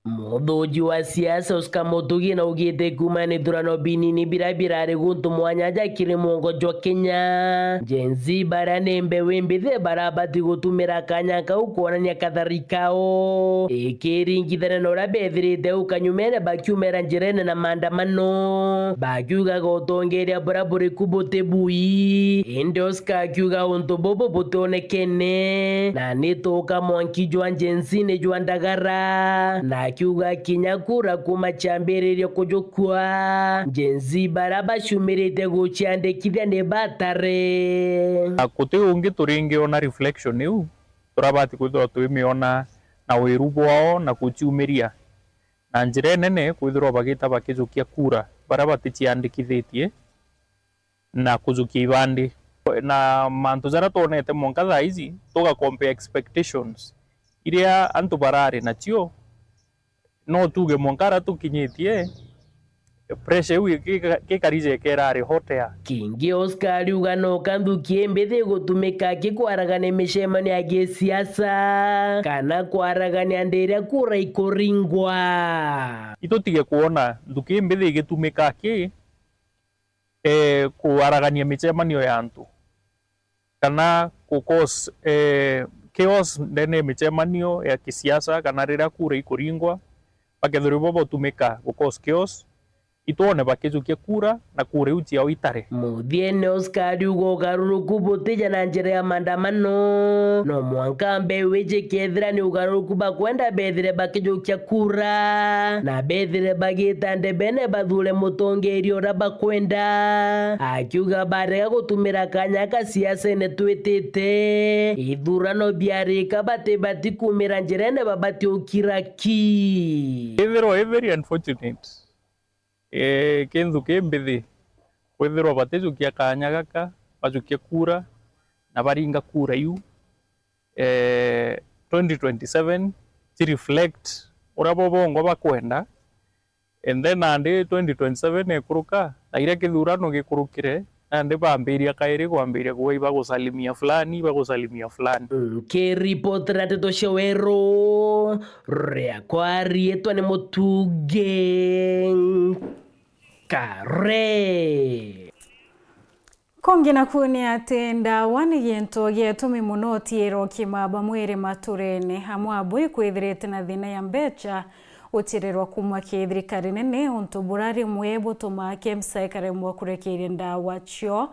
Muthuji wa siasa Oscar Mutugi na ugite kuma ni thurano binini birabirari guntu mwanya jakire mwongo jwa Kenya Gen Z barane mbewe mbithe barabati gutumira kanya kau kuonania Katharikao ikiringithana na uria bethirite ukanyumene bakiumera njirene na maandamano bakiuga gutongeria barabara kubote bui indi Oscar akiuga untu bobo butonekene na nituka mwanki jwa Gen Z ni jwa Ndagara na kiuga kinya kura kuma chambererio kujukwa Gen Z baraba shumirite guchiandikithia ni batare akuti ungi turingi ona reflection iu turabati kwithirwa twimiona na wiru bwao na kuchiumiria na njira nene kwithirwa bagita bakijukia kura baraba tichiandikithitie na kujukia ibandi na mantu zara tonete monka thaizi tuga compare expectations iria antu barari na chio no tuge monkara tukinyitie pressure wi kikarije kerari hotea kingi Oscar ugano kandukie mbethe gutumika kikwaragane mishemani ya gisiasa kana kwaragane anderia kura ikoringwa itutige kuona ndukie mbethe gitumika ki kuaragania mishemani ya antu kana kukos chaos ndene michemanio ya kisiasa kana rira kura ikuringwa bakethuri bobo tumika gukos chaos itone bakijukia kura na kura uti yao itare muthiene Oscar ugo garuruku butija na njira ya maandamano no mwanka mbeweje kethira ni ugaruruku bakwenda bethire bakijukia kura na bethire bagitande bene bathule mutongeri ora bakwenda akiuga barega gutumira kanya ka siasa ne twitite ithurano biarika bati kumira njirene babati ukiraki very unfortunate kenzu kembithi kwithirwa batejukia kanya gaka bajukia kura na baringa kura yu 2027 to reflect ura bobongo bakwenda and then ande 2027 ekuruka na ire kithurano gikurukire ande bambiria kairi kwambiria kuiba gusalimia fulani ke report rateto showero rea kwari etwane mutuge kare kongina kuni atenda wani gento getumi muno tiero kimaba mwere maturene hamwe abui kwithirite na thina ya mbecha utirerwa kuma kithirikari nene untuburari mwebo tuma KEMSA karemwa kurekeria ndawa cio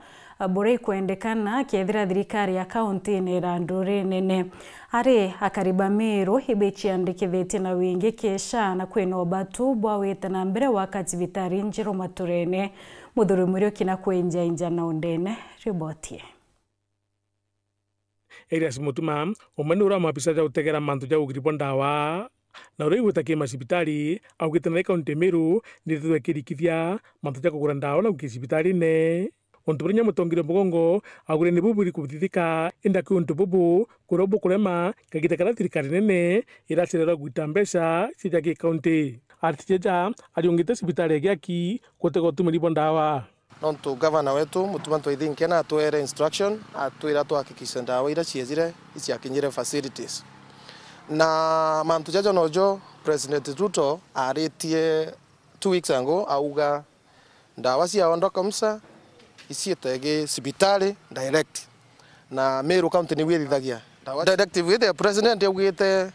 bure kwendekana kethira thirikari ya kaunti nerandure nene ari akariba Meru hibechi andikithite na wingi kesha na kwino batu bwaweta na mbere wakati vitari njiro maturene muthuri murio kina kwenja inja na undene ribotie Elias Mutuma umanura mapisa ja utegera mantu ja ugiripo ndawa na uri gutaki masipitali augite na kaunti Meru nithwe kirikithia mantu ja kugura ndawa na ukisipitali ne ontuburinya mutongire mugongo agure ni buburi kubithika inda kuntu bubu kurobo kurema kagita kana thirikari nene iracirera gwita mbeca cijagi kaunti artijeja aliongite sipitali gyaki kotego tumiribo ndawa nontu gavana wetu Mutuma twaithinkena atwere instruction atwira twahakikisha ndawa ira ciezire iciakinyire facilities na mantu jajo nojo President Ruto aritie 2 weeks ago auga ndawa cia ondoka msa isietege sibitali direct na Meru county ni wirithagia ndawa directive with the president yugite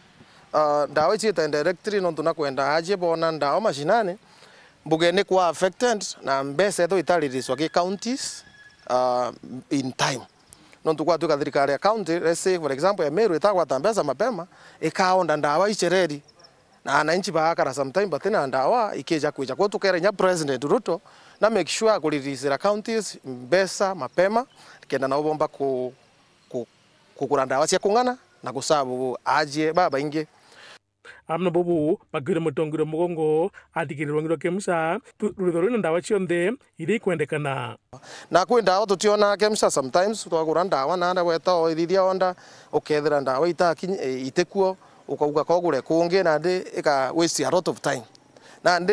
ndawa isieta directly no tunakwenda aje bona ndawa mashinani mbugene kwa affected na mbese tho italiriswa ke counties in time no tukwa tuka thirikari ya county let's say for example ya Meru itagwa tambeza mapema ikaonda ndawa ichereri na ananchi baakara sometime batina ndawa ikeja kuja kwa tukerenya President Ruto na make sure kulirisira counties mbesa mapema kenda na ubomba kugura ndawa cia kung'ana na gusabu aje baba inge amna bobu magire mutongire mugongo atikirwa ngiro KEMSA rurithorina ndawa cionthe iri kwendekana na kwenda tutiona KEMSA sometimes twagura ndawa na nda weta o ithithia onda ukethira ndawa itekuo ukauga kogure kungi na ndi ika waste a lot of time na ndi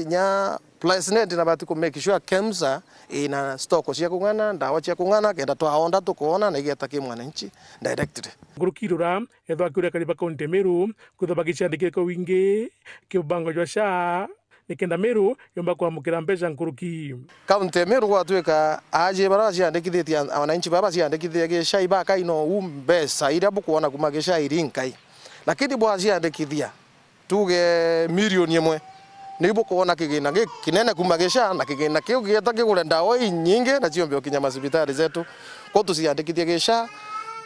nya President na bati ku make sure KEMSA ina stock cia kung'ana ndawa cia kung'ana kenda twaonda tukuona na igeta ki mwananchi directly gurukirura ethwa kuria kariba kaunti Meru kuthabagisha ndikiriko wingi kibango jwa sha nikenda Meru yomba kwamukira mbeca nkuruki kaunti Meru gwatuika aje bara ciandikithitie wananchi baba ciandikithie gisha ibaka ino mbeca iria bukuona kuma gisha irinkai lakini bwa ciandikithia tuge milioni imwe nibo kuona kigina kinene kumagesha na kigina kiu gieta kigure ndawa nyingi na ciombe okinya masibitari zetu kwa tuciandikithie gesha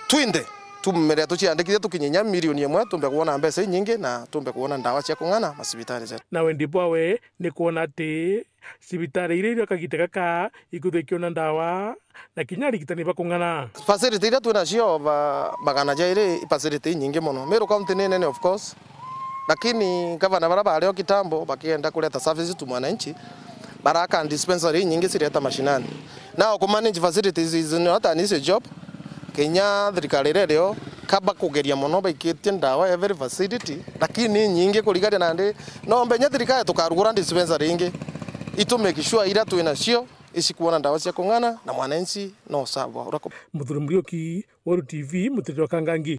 twinde tumere tuciandikithie tukinyenya milioni imwe tumbe kuona mbeca nyingi na tumbe kuona ndawa cia kung'ana masibitari zetu na wendi bwawe ni kuona ati sibitari ile kagiteka ikuthekiona ndawa na kinyari kitani bakung'ana facility ile tunacio bagana jaire facility nyingi muno Meru county nene of course lakini gavana baraba leo kitambo bakienda kuleta services tu mwananchi baraka dispensary nyingi sireta mashinani now ku manage facilities is not an easy job Kenya thirikari leo kaba kugeria muno baikitie ndawa every facility lakini nyingi kuligana na ndi no mbenya thirikari tukarugura dispensary nyingi itu make sure ira tu inacio isikuona ndawa cia kung'ana na mwananchi no sawa Muthuri Murioki Waru TV Mutirwa Kangangi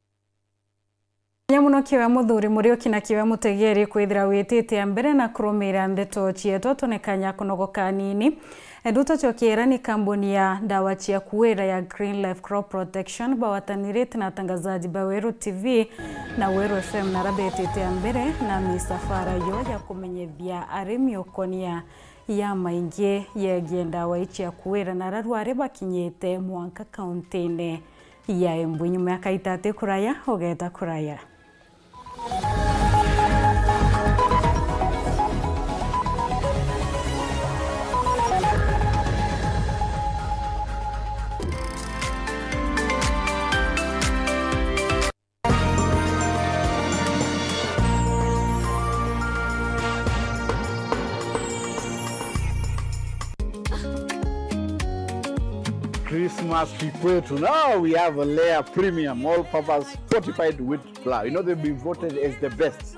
Nyamuno kiwe muthuri murio kina kiwe mutegeri kwithira witite mbere na kurumira ndeto chieto tonekanya kunogoka nini. Eduto chokiera ni kampuni ya dawa chia kuwera ya Green Life Crop Protection bawatanirete na tangazaji ba Weru TV na Weru FM na rabetete mbere na misafara yo ya kumenyethia arimi okonia ya maingi yegenda wa ichia kuwera na rarware bakinyete mwanka kauntine ya Embu. Nyuma ya kaitate kuraya ogeta kuraya. Christmas kikwetu. Now we have a layer premium all-purpose fortified wheat flour. You know they've been voted as the best.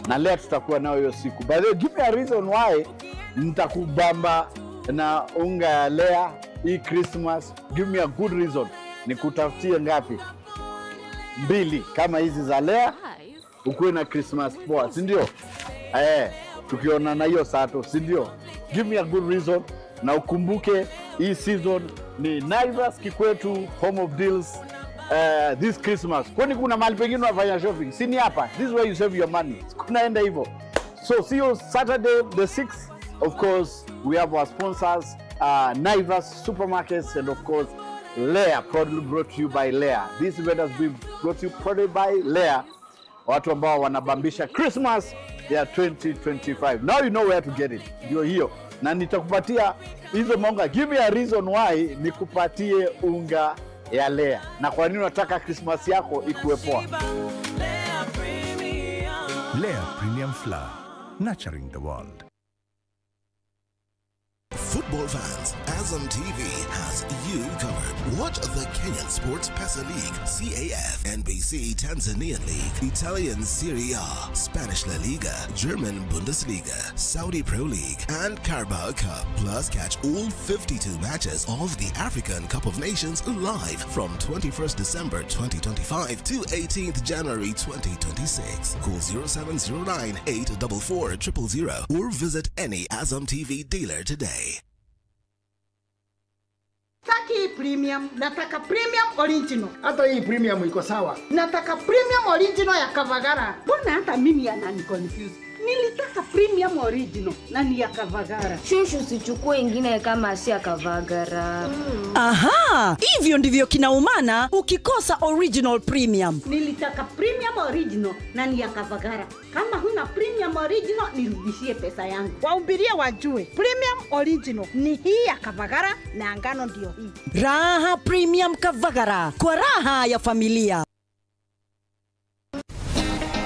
Na leo tutakuwa nao hiyo siku. By the way, give me a reason why nitakubamba na unga ya layer hii Christmas. Give me a good reason. Nikutafutie ngapi? 2 kama hizi za layer. Ukuwe na Christmas poa, si ndio? Tukiona na hiyo sato, si ndio? Give me a good reason. Na ukumbuke hii season ni Naivas Kikwetu home of deals this Christmas. Kwani kuna mahali pengine unafanya shopping? Si ni hapa. This is where you save your money. Kunaenda hivyo. So see you Saturday the 6th. Of course, we have our sponsors Naivas Supermarkets and of course Lea, proudly brought to you by Lea. This event has been brought to you proudly by Lea. Watu ambao wanabambisha Christmas ya 2025. Now you know where to get it. Ndio hiyo. Na nitakupatia hizo monga. Give me a reason why nikupatie unga ya Lea. Na kwa nini unataka Christmas yako ikuwe poa? Lea Premium Flour, nurturing the world. Football fans, Azam TV has you covered. Watch the Kenyan Sports Pesa League, CAF, NBC Tanzanian League, Italian Serie A, Spanish La Liga, German Bundesliga, Saudi Pro League, and Carabao Cup. Plus, catch all 52 matches of the African Cup of Nations live from 21st December 2025 to 18th January 2026. Call 0709 844 000 or visit any Azam TV dealer today. Taki premium, nataka premium original. Hata hii premium iko sawa. Nataka premium original ya Kavagara. Mbona hata mimi anani confuse? Nilitaka premium original na ni ya Kavagara. Shushu sichukue ingine kama si ya Kavagara. Aha, hivyo ndivyo kinaumana ukikosa original premium. Nilitaka premium original na ni ya Kavagara. Kama huna premium original nirudishie pesa yangu. Waumbirie wajue. Premium original ni hii ya Kavagara na ngano ndio hii. Raha premium Kavagara kwa raha ya familia.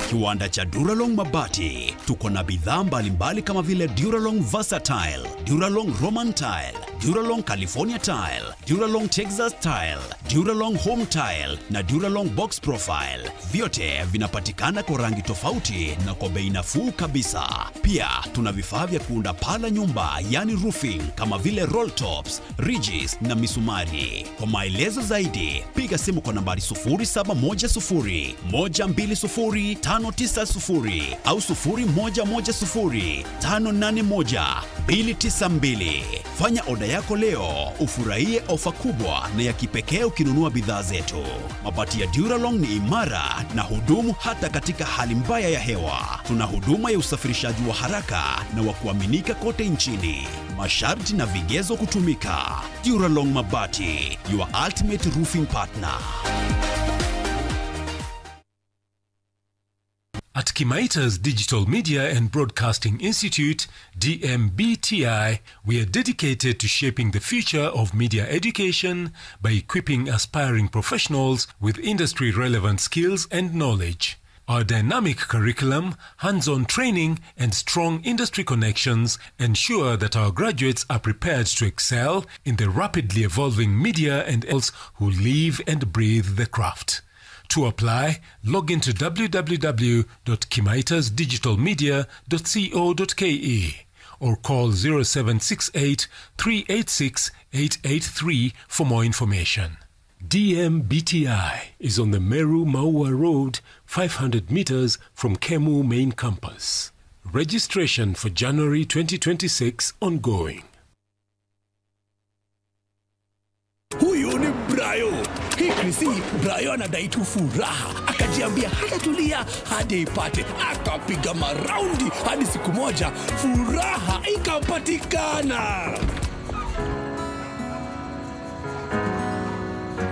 Kiwanda cha Duralong Mabati, tuko na bidhaa mbalimbali kama vile Duralong Versatile, Duralong Roman Tile, Duralong California Tile, Duralong Texas Tile, Duralong Home Tile na Duralong Box Profile. Vyote vinapatikana kwa rangi tofauti na kwa bei nafuu kabisa. Pia tuna vifaa vya kuunda pala nyumba, yani roofing, kama vile roll tops, ridges na misumari. Kwa maelezo zaidi, piga simu kwa nambari 0710 120 590 au 0110 581 292. Fanya oda yako leo, ufurahie ofa kubwa na ya kipekee ukinunua bidhaa zetu. Mabati ya Duralong ni imara na hudumu hata katika hali mbaya ya hewa. Tuna huduma ya usafirishaji wa haraka na wa kuaminika kote nchini. Masharti na vigezo kutumika. Duralong Mabati, your ultimate roofing partner. At Kimaitas Digital Media and Broadcasting Institute, DMBTI, we are dedicated to shaping the future of media education by equipping aspiring professionals with industry-relevant skills and knowledge. Our dynamic curriculum, hands-on training, and strong industry connections ensure that our graduates are prepared to excel in the rapidly evolving media and else who live and breathe the craft. To apply, log into www.kimaitasdigitalmedia.co.ke or call 0768 386 883 for more information. DMBTI is on the Meru Maua Road, 500 meters from Kemu main campus. Registration for January 2026 ongoing. Huyu ni Brayo. Hikrisi, Brayo anadai tu furaha. Akajiambia hatatulia hadi ipate. Akapiga maraundi hadi siku moja furaha ikapatikana.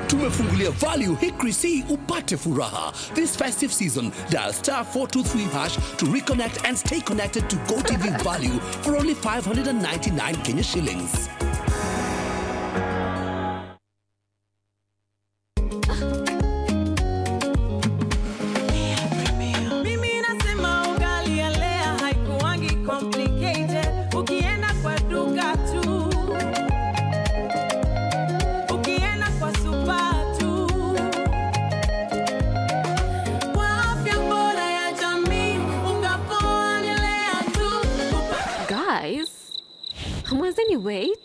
Tumefungulia value Hikrisi upate furaha. This festive season, dial *423# to reconnect and stay connected to GoTV value for only 599 Kenya shillings. Wait.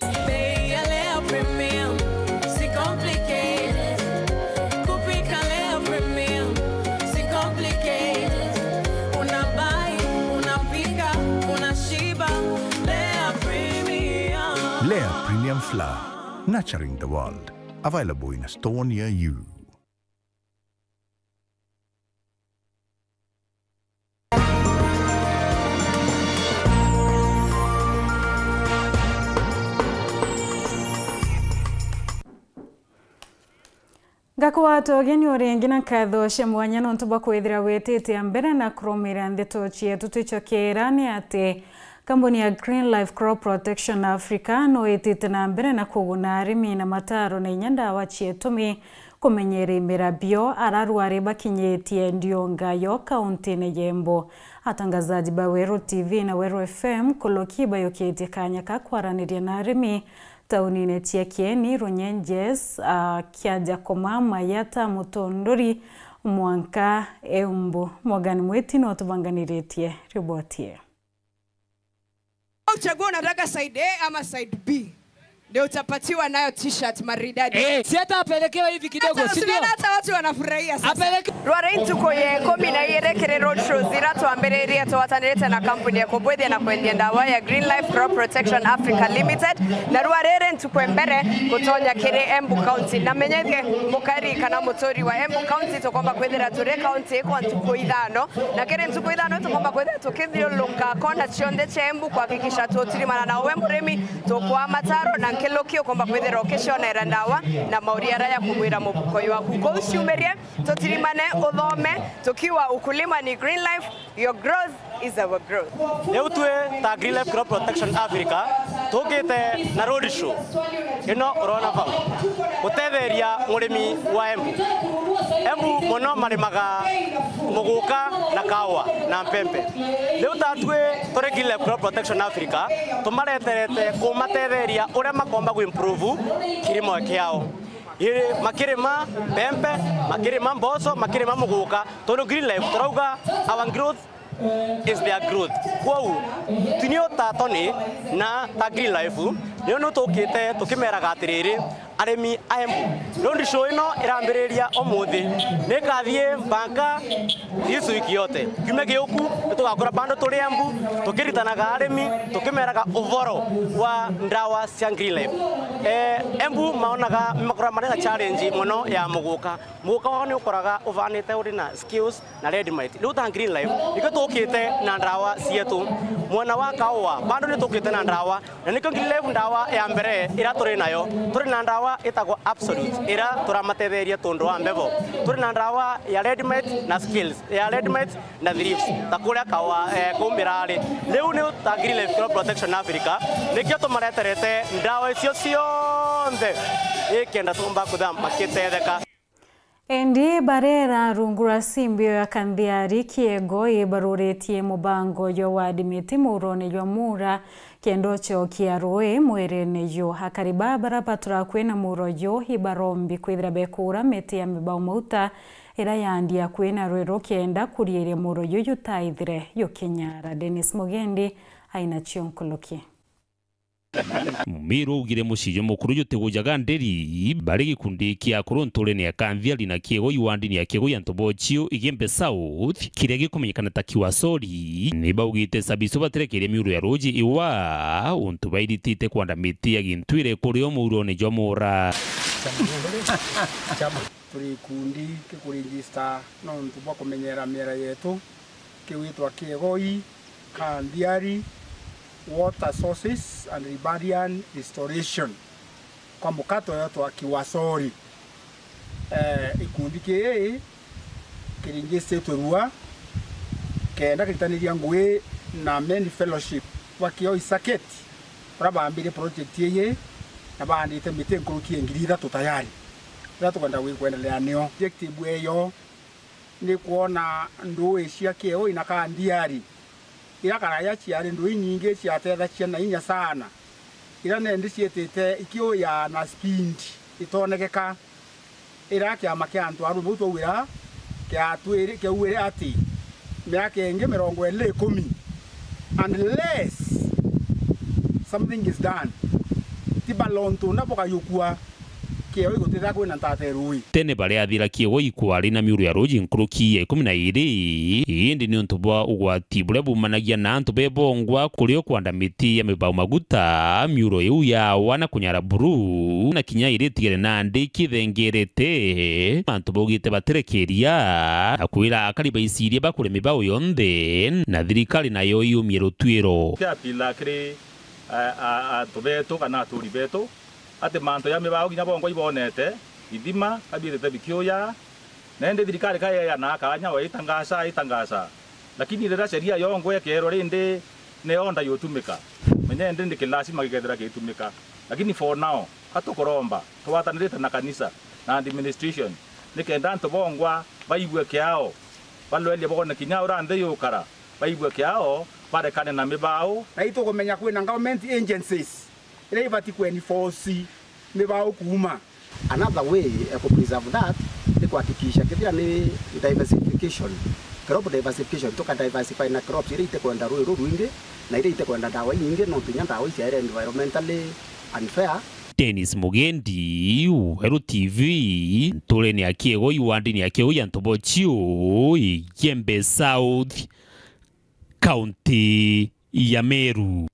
Lea Premium Flour, nurturing the world. Available in a store near you. Gakuwato geni orengi na katho cia mwanya no ntuba kwithira wetete mbere na kromira ndeto chietu twichokera ni ati kambuni ya Green Life Crop Protection Africa no etete na mbere na kuguna arimi na mataro na inyandawa chietumi kumenyere mirabio ararware bakinyetie ndiongayo kaunti Yembo. Atangazaji ba Wero TV na Wero FM kolokiba yokete kanya kakwaraniria na arimi taunine cia Kieni, Runyenjes, Kiaja Komama, Yata, Mutondori, Mwanka, Embu. Mwagani mweti no tubanganiretie ribotie. Uchagua unataka side A ama side B. Ndio utapatiwa nayo t-shirt maridadi. Si hata apelekewa hivi kidogo, si ndio? Hata watu wanafurahia sasa. Apeleke. Rware tuko ye 10 kere road show zirato ambereria to watanirete na kampuni ya Kobwethe na kwendia ndawa ya Green Life Crop Protection Africa Limited. Na Rware tuko mbere kutonya kere Embu County. Na menyeke mukari kana mutori wa Embu County to kwamba kwethera tore county kwa tuko ithano. Na kere tuko ithano to kwamba kwethera tukithio lunga kona chionde cha Embu kuhakikisha tutirimana na we muremi to kwa mataro na kelokio kwamba kwethera okeshona erandawa na mauria raya kumwira mubuko yaku ko uciumerie tutirimane uthome tukiwa ukulima ni Green Life, your growth is our growth. Leo tuwe ta Green Life Crop Protection Africa tugite na road show ino urona fa utetheria murimi wa Embu muno marimaga muguka na kawa na mpempe. Leo tatwe tore Green Life Crop Protection Africa tumareterete kumatetheria uria makomba gu improve kirimo kiao makirima pempe makirima mboso makirima muguka tono Green Life turauga our growth is their growth. Kwau tunio tatoni na ta Green Life niyo no tukite tukimeraga atiriri aremi a Embu road show ino irambiriria omuthi nikathie banka isu wiki yote kiume giuku tugakora bando turi Embu tukiritanaga aremi tukimeraga uvoro wa ndawa cia Green Life. Embu maonaga makora marina challenge muno ya muguka wao ni ukoraga uvanite uri na skills na readymite riu ta Green Life iko tukite na ndawa cietu mwana wa kawa bando ni tukite na ndawa na niko Green Life ndawa ya mbere ira turi nayo turi na ndawa itagwo absolute ira turamatetheria tundu wa mbevo turi na ndawa ya readymite na skills ya readymite na thrips takuria kawa kumirari riu ni ta Green Life Crop Protection Africa nikio tumareterete ndawa icio cionthe ikenda tumba kuthamba kitetheka. Endi barera rungura simbio ya Kandhiari Kiego ibaruretie mubango yo wadimiti murone yo mura kendo cho kiarue mwerene yo hakariba barapatura kwena muro yo ibarombi kwithira bekura meti ya mibao mauta ira yandia kwena rwero kenda kuriere muro yo yutaithire yo Kenyara. Dennis Mugendi aina chionkoloki. Mumiru ugire mucijo mukuru yutegujaga nderi bari gikundi kia kuruntule ni akanviali na kiego yuandi ni akiego yantobochio igembe South kirege kumenyekana ta Kiwasori ni baugite sabiso baterekere miuru ya roji iwa untu bairitite kwanda miti ya gintwire kuri omuro ni jomura turi kundi kikurigista no ntu bwa kumenyera mera yetu kiwitwa Kiegoi Kandiari Water Sources and Riparian Restoration kwa mukato yetu wa Kiwasori. Ikundi kii kiringiste turua kenda kitaniria ngwe na many fellowship wakio isaketi rabambire project yeye na bandite mite nkuruki ngirira tutayari ratu kwenda kuendelea nio objective eyo ni kuona ndui cia Kiegoi na Kandiari ira karaya ciari ndui nyingi ciatetha ciana inya sana ira nendi cietete ikio ya na speed itonekeka ira kiama kia antu aru muto wira kia twiri kia uwire ati miaka ingi 10 unless something is done tibalonto napoka yukua Kiegoi gutira kwina ntate rui tene bari athira Kiegoi kwari na miuru ya roji nkuruki 12 indi ni untu bwa ugwati bure bumanagia na antu bebongwa kurio kwanda miti ya mibao maguta miuru yu ya wana kunyara buru na kinya iritigere na ndi kithengerete antu bogite baterekeria akwira akariba isirie bakure mibao yonthe na thirikari nayo yumie rutwiro kya pila kri atubeto kana aturibeto ate manto ya mibao ginya bongo ibonete idima abirete bikioya nende thirikari kaya ya na kanya wa itangasa lakini rera sheria yongo ya kero rinde ne onda yotumika menye ndi kilasi magigethera gitumika lakini for now atukoromba twatanirite na kanisa na administration nikenda nto bongwa baibwe kiao balwele bogona kinya urande yukara baibwe kiao barekane na mibao na ito kumenya kwina government agencies ile ibati kweni force mibao kuuma. Another way to preserve that ni kuhakikisha kithira ni diversification, crop diversification, toka diversify na crops ile ite kwenda ruru rwingi na ile ite kwenda dawa nyingi no tunya dawa cia environmentally unfair. Dennis Mugendi, Weru TV, tole ni Kiegoi wandi ni Kiegoi Antobochio, Igembe South, County ya Meru.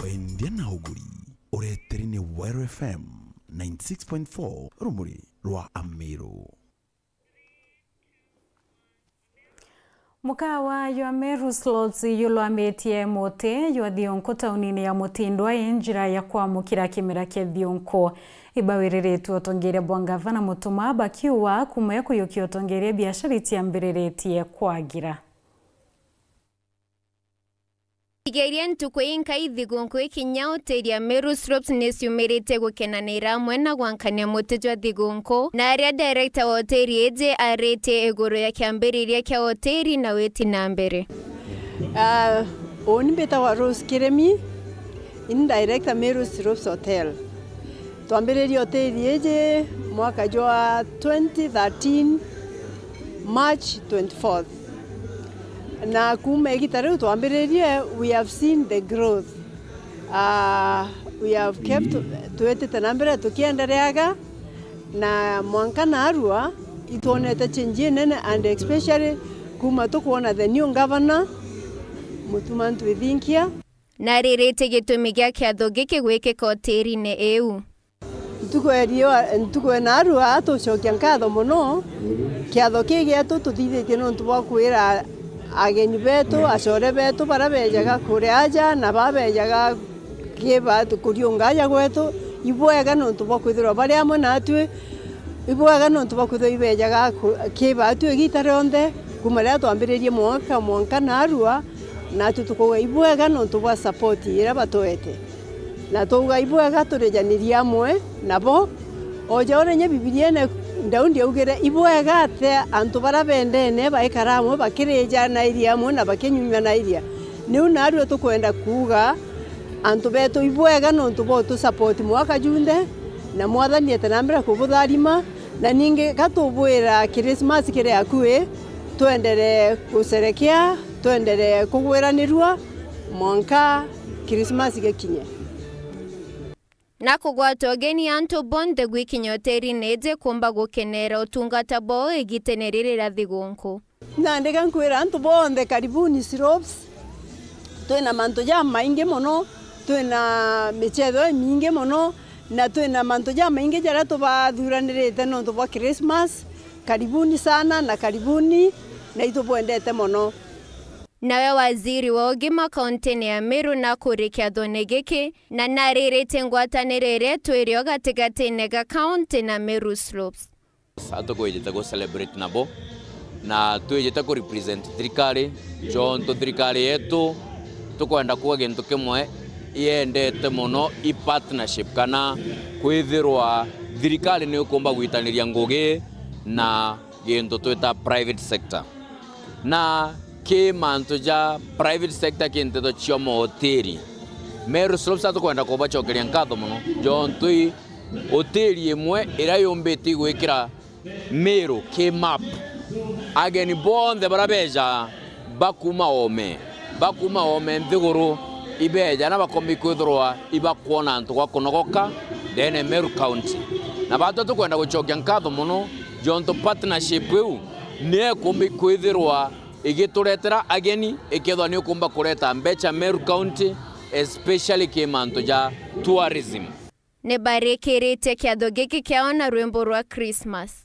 Wendia na uguri, ureteri ni Weru FM 96.4 rumuri rwa Ameru. Mukawa ywa Meru Slots yulwametie mote ywa Thionko taunini ya Mutindwa njira ya kwamukira kimera kia Thionko ibawiriretu otongere bwangavana mutuma bakiwa kumwe kuyuki otongere biashara itiambiriretie kwagira. Igerian tukwinka ithigunku ikinya uteria Meru Slots nesiumirite gukenanira mwena gwankania mutejwa thigunku na aria director wa hoteri eje arete egoro ya kiambiriria kia hoteri na weti na mbere. Oni beta wa Rose Kiremi in director Meru Slots Hotel. Tuambiriria hoteri eje mwaka jwa 2013 March 24th. Na kume gitaru tuambiririe we have seen the growth. We have kept tuwete nambere tukiendereaga na mwanka na arua ituonete change nene and especially kuma tukuona the new governor Mutumantu Ithinkia na ririte gitumi gia kiatho giki gwikika hoteri-ini eu. Ntuko na arua atucokia nkatho muno kiatho kigetu tuthithitie nontu bwa kwira ageni betu acore betu barabejaga kure aja na babejaga kiba tukuriungaja gwetu ibwega nontu bwa kwithirwa bari amwe natwe ibwega nontu bwa kwithirwa ibejaga kiba atwe gitaronde kumaria twambiririe mwanka na arua na tutukuga ibwega nontu bwa support ira batwete na tuga ibwega turejaniria amwe nabo oja orenye bibilia ne ndaundi augire ibwega ate antu barabendene baikaramwe bakireja na iria amwe na bakenyunya na iria niu naru tukwenda kuga antu betu ibwega nontu bo tu support mwaka junde na mwathani atanambira kubutharima na ninge katubwira Christmas kire akue tuendelee kusherekea, tuendelee kugwiranirwa mwanka Christmas gekinye. Na kugwata ogeni anto bonde gwikinyoteri neje kumba gukenera utungata bo egiteneririra thigunku. Nandika nkwira anto bonde karibuni Slopes. Twina manto ja maingi muno, twina michetho mingi muno, na twina manto ja maingi jara tubathuranirite no twa Christmas. Karibuni sana na karibuni na itubwendete muno. Nawe waziri wa ugima kaunti ya Meru na kurikia thonegeke na naririte ngwatanirire twirio gatigati-ini ga kaunti na Meru Slopes. Atukwijite go celebrate nabo na twijite ku represent thirikari jonto thirikari yetu tukwenda kuwa gintu kimwe iendete muno i partnership kana kwithirwa thirikari ni ukumba gwitaniria ngugi na gintu twita private sector na ke manto ja private sector kinteto cio mohoteri Meru Slopes atukwenda kubacokeria nkatho muno jontui hoteri imwe ira yumbiti gwikira Meru ke map ageni bonthe barabeja bakuma ome nthiguru ibeja na bakomi kwithirwa ibakuona antu gwa kunogoka then Meru County na batu tukwenda gucokia nkatho muno jonto partnership eu ne kumbi kwithirwa igituretera ageni ikethwa ni ukumba kureta mbecha Meru County especially kimanto ja tourism. Ne barekirite kiatho giki kiao na rwimbo rwa Christmas.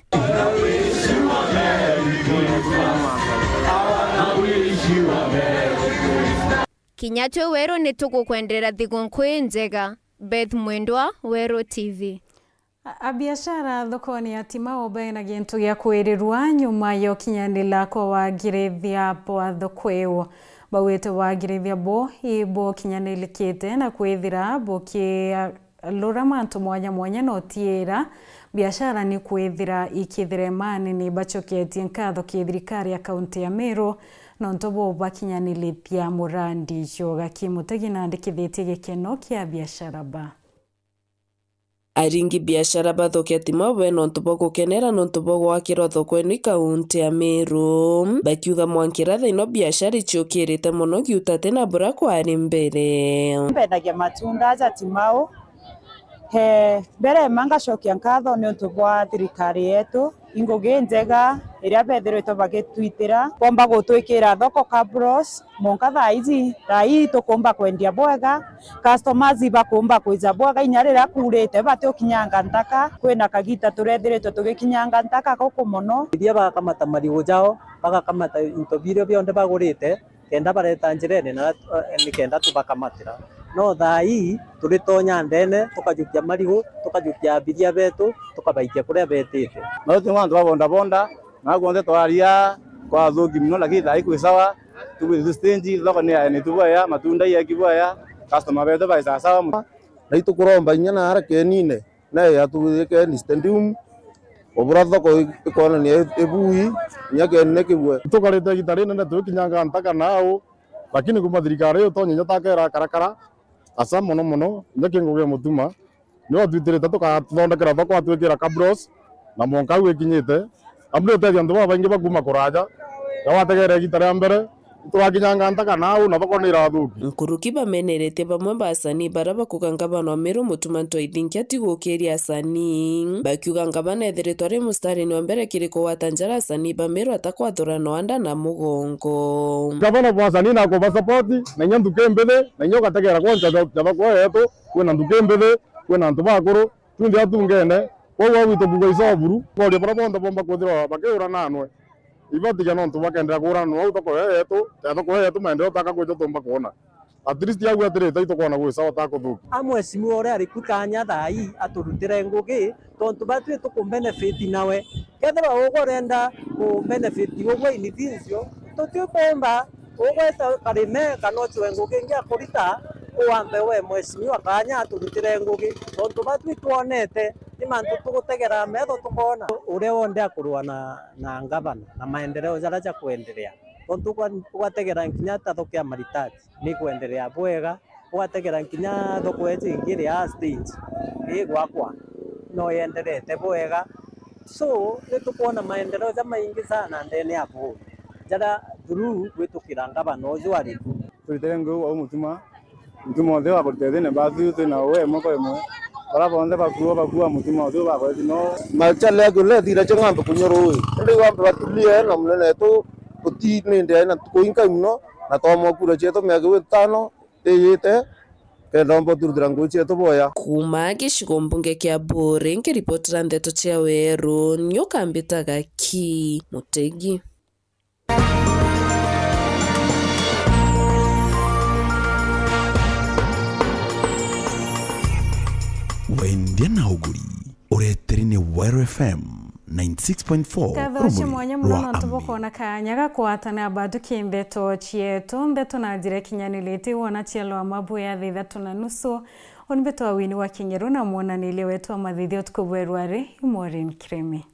Kinyacho Wero ni tukukwendera thigunku njega. Beth Mwendwa, Wero TV. Abiashara thokoni atima obaina gintu gya kwirirwa nyuma yo kinyanila kwa wagirithia po thokwewo bawete wagirithia bo ibo kinyanilikite na kwithira bo ki lora mantu mwanya no tiera biashara ni kwithira ikithiremani ni bachoketie nkatho kithirikari ya kaunti ya Meru no ntobo bakinyanilithia murandi yoga kimutegi na ndikithitie gikeno kia biashara ba. Aringi biashara bathoketi mawe no ntubo gukenera no ntubo gwakirwa thoko-ini kaunti ya Meru bakiuga mwankira thino biashara ichiukirite muno giutate na bura kwari mbere mbendagia matunda aja timao mbere mangacokia nkatho ni untu bwa thirikari yetu ingugi njega iria bethirwitwo bagitwitira komba gutwikira thoko kabros monka thai tukumba kwendia bwega customers bakumba kuija bwega inyarira kurite bati ukinyanga ntaka kwina kagita turethiritwo tugikinyanga ntaka goko muno iria bakamata marigo jao bagakamata into birio bionde bagurite kenda bareta njirene na nikenda tubakamatira no thai turitonya ndene tukajukia marigo tukajukia biria betu tukabaikia kuria betete no tumandu babonda na gwonde twaria kwa thugi mino lakini thai kwi sawa tubi stage thoko ni tubaya matunda ya kibaya customer betu bai sawa na itukuromba nyana harake nine na ya tuweke ni standum obura thoko ikona ni ebui nyake ne kibwe tukarete gitari nene tukinyanga ntaka nao lakini kuma thirikari yo tonye takera karakara asa muno nyake nguge mutuma no twitirete tukathondekera thoko atwikira kabros na monka gwikinyite amre te ndu baingi bakuma kuraja yawategere gitari mbere twakinyanga ntaka nao na thoko ni irathuki nkuruki bamenerete bamwe basani baraba kugangabana wa Meru mutuma ntwaithinkia tigukiria asani bakiuga ngabana ethiritwo ari mustari ni mbere kiriko watanjara asani ba Meru atakwathurano anda na mugongo gavana bwa asani na ko support na nyandu kembethe na nyoka tegera kwanza thoko yetu kwina nduke mbethe kwina ntu bakuru tundi atungene kwa witu bugo isoburu kwa ri barabonda bomba kuthira bakiura nanwe ibatiga no ntu bakendera kura no thoko yetu maendeleo taka kwetu tumba kuona at least ya gwetere taito kuona gwe sawa tako thuki amwe simu ore ari kutanya thai aturutire ngugi tontu batwe tuku benefit nawe kethera ugorenda ku benefit ugwe initincio tutikomba ugweta karime kanochwe ngugi ngia kurita uambe we mwesimi wakanya aturutire ngugi tontu batwe tuonete ni mantu tugutegera metho tukona ure wonde akurwa na ngavana na maendeleo jara kuendelea tontu ugategera nkinya thoko ya maritaji ni kuendelea bwega ugategera nkinya thoko eji ingire ya stage gwakwa no yenderete bwega so nitukuona maendeleo za maingi sana ndene hapo jada through gwitukira ngabana ucio ari tuitere ngo au mutima othe wa gutethene bathu tena we moko emo bara bonde bakua mutima othe wa ko no machale agule thira chengambe kunyoroi ndi wambe batulie na munene tu uti ninde na kuinka muno na tomo kura cheto miaka 5 eyete kendombo turudira ngo cheto boya kuma gicigo mbunge kia Buri ngiripotera ndeto cia Weru nyukambitaga ki Mutegi. Wendia na uguri ureterine Weru FM 96.4 Kathoci mwanya muno ntubokona kanya gakwatana badu kimbeto chietu mbeto na dire kinyaniliti wona chielo amabu ya 3:30 onbeto awini wa kinyeru na mwonanile wetu wa mathithio tukubwerware Maureen Kiremi.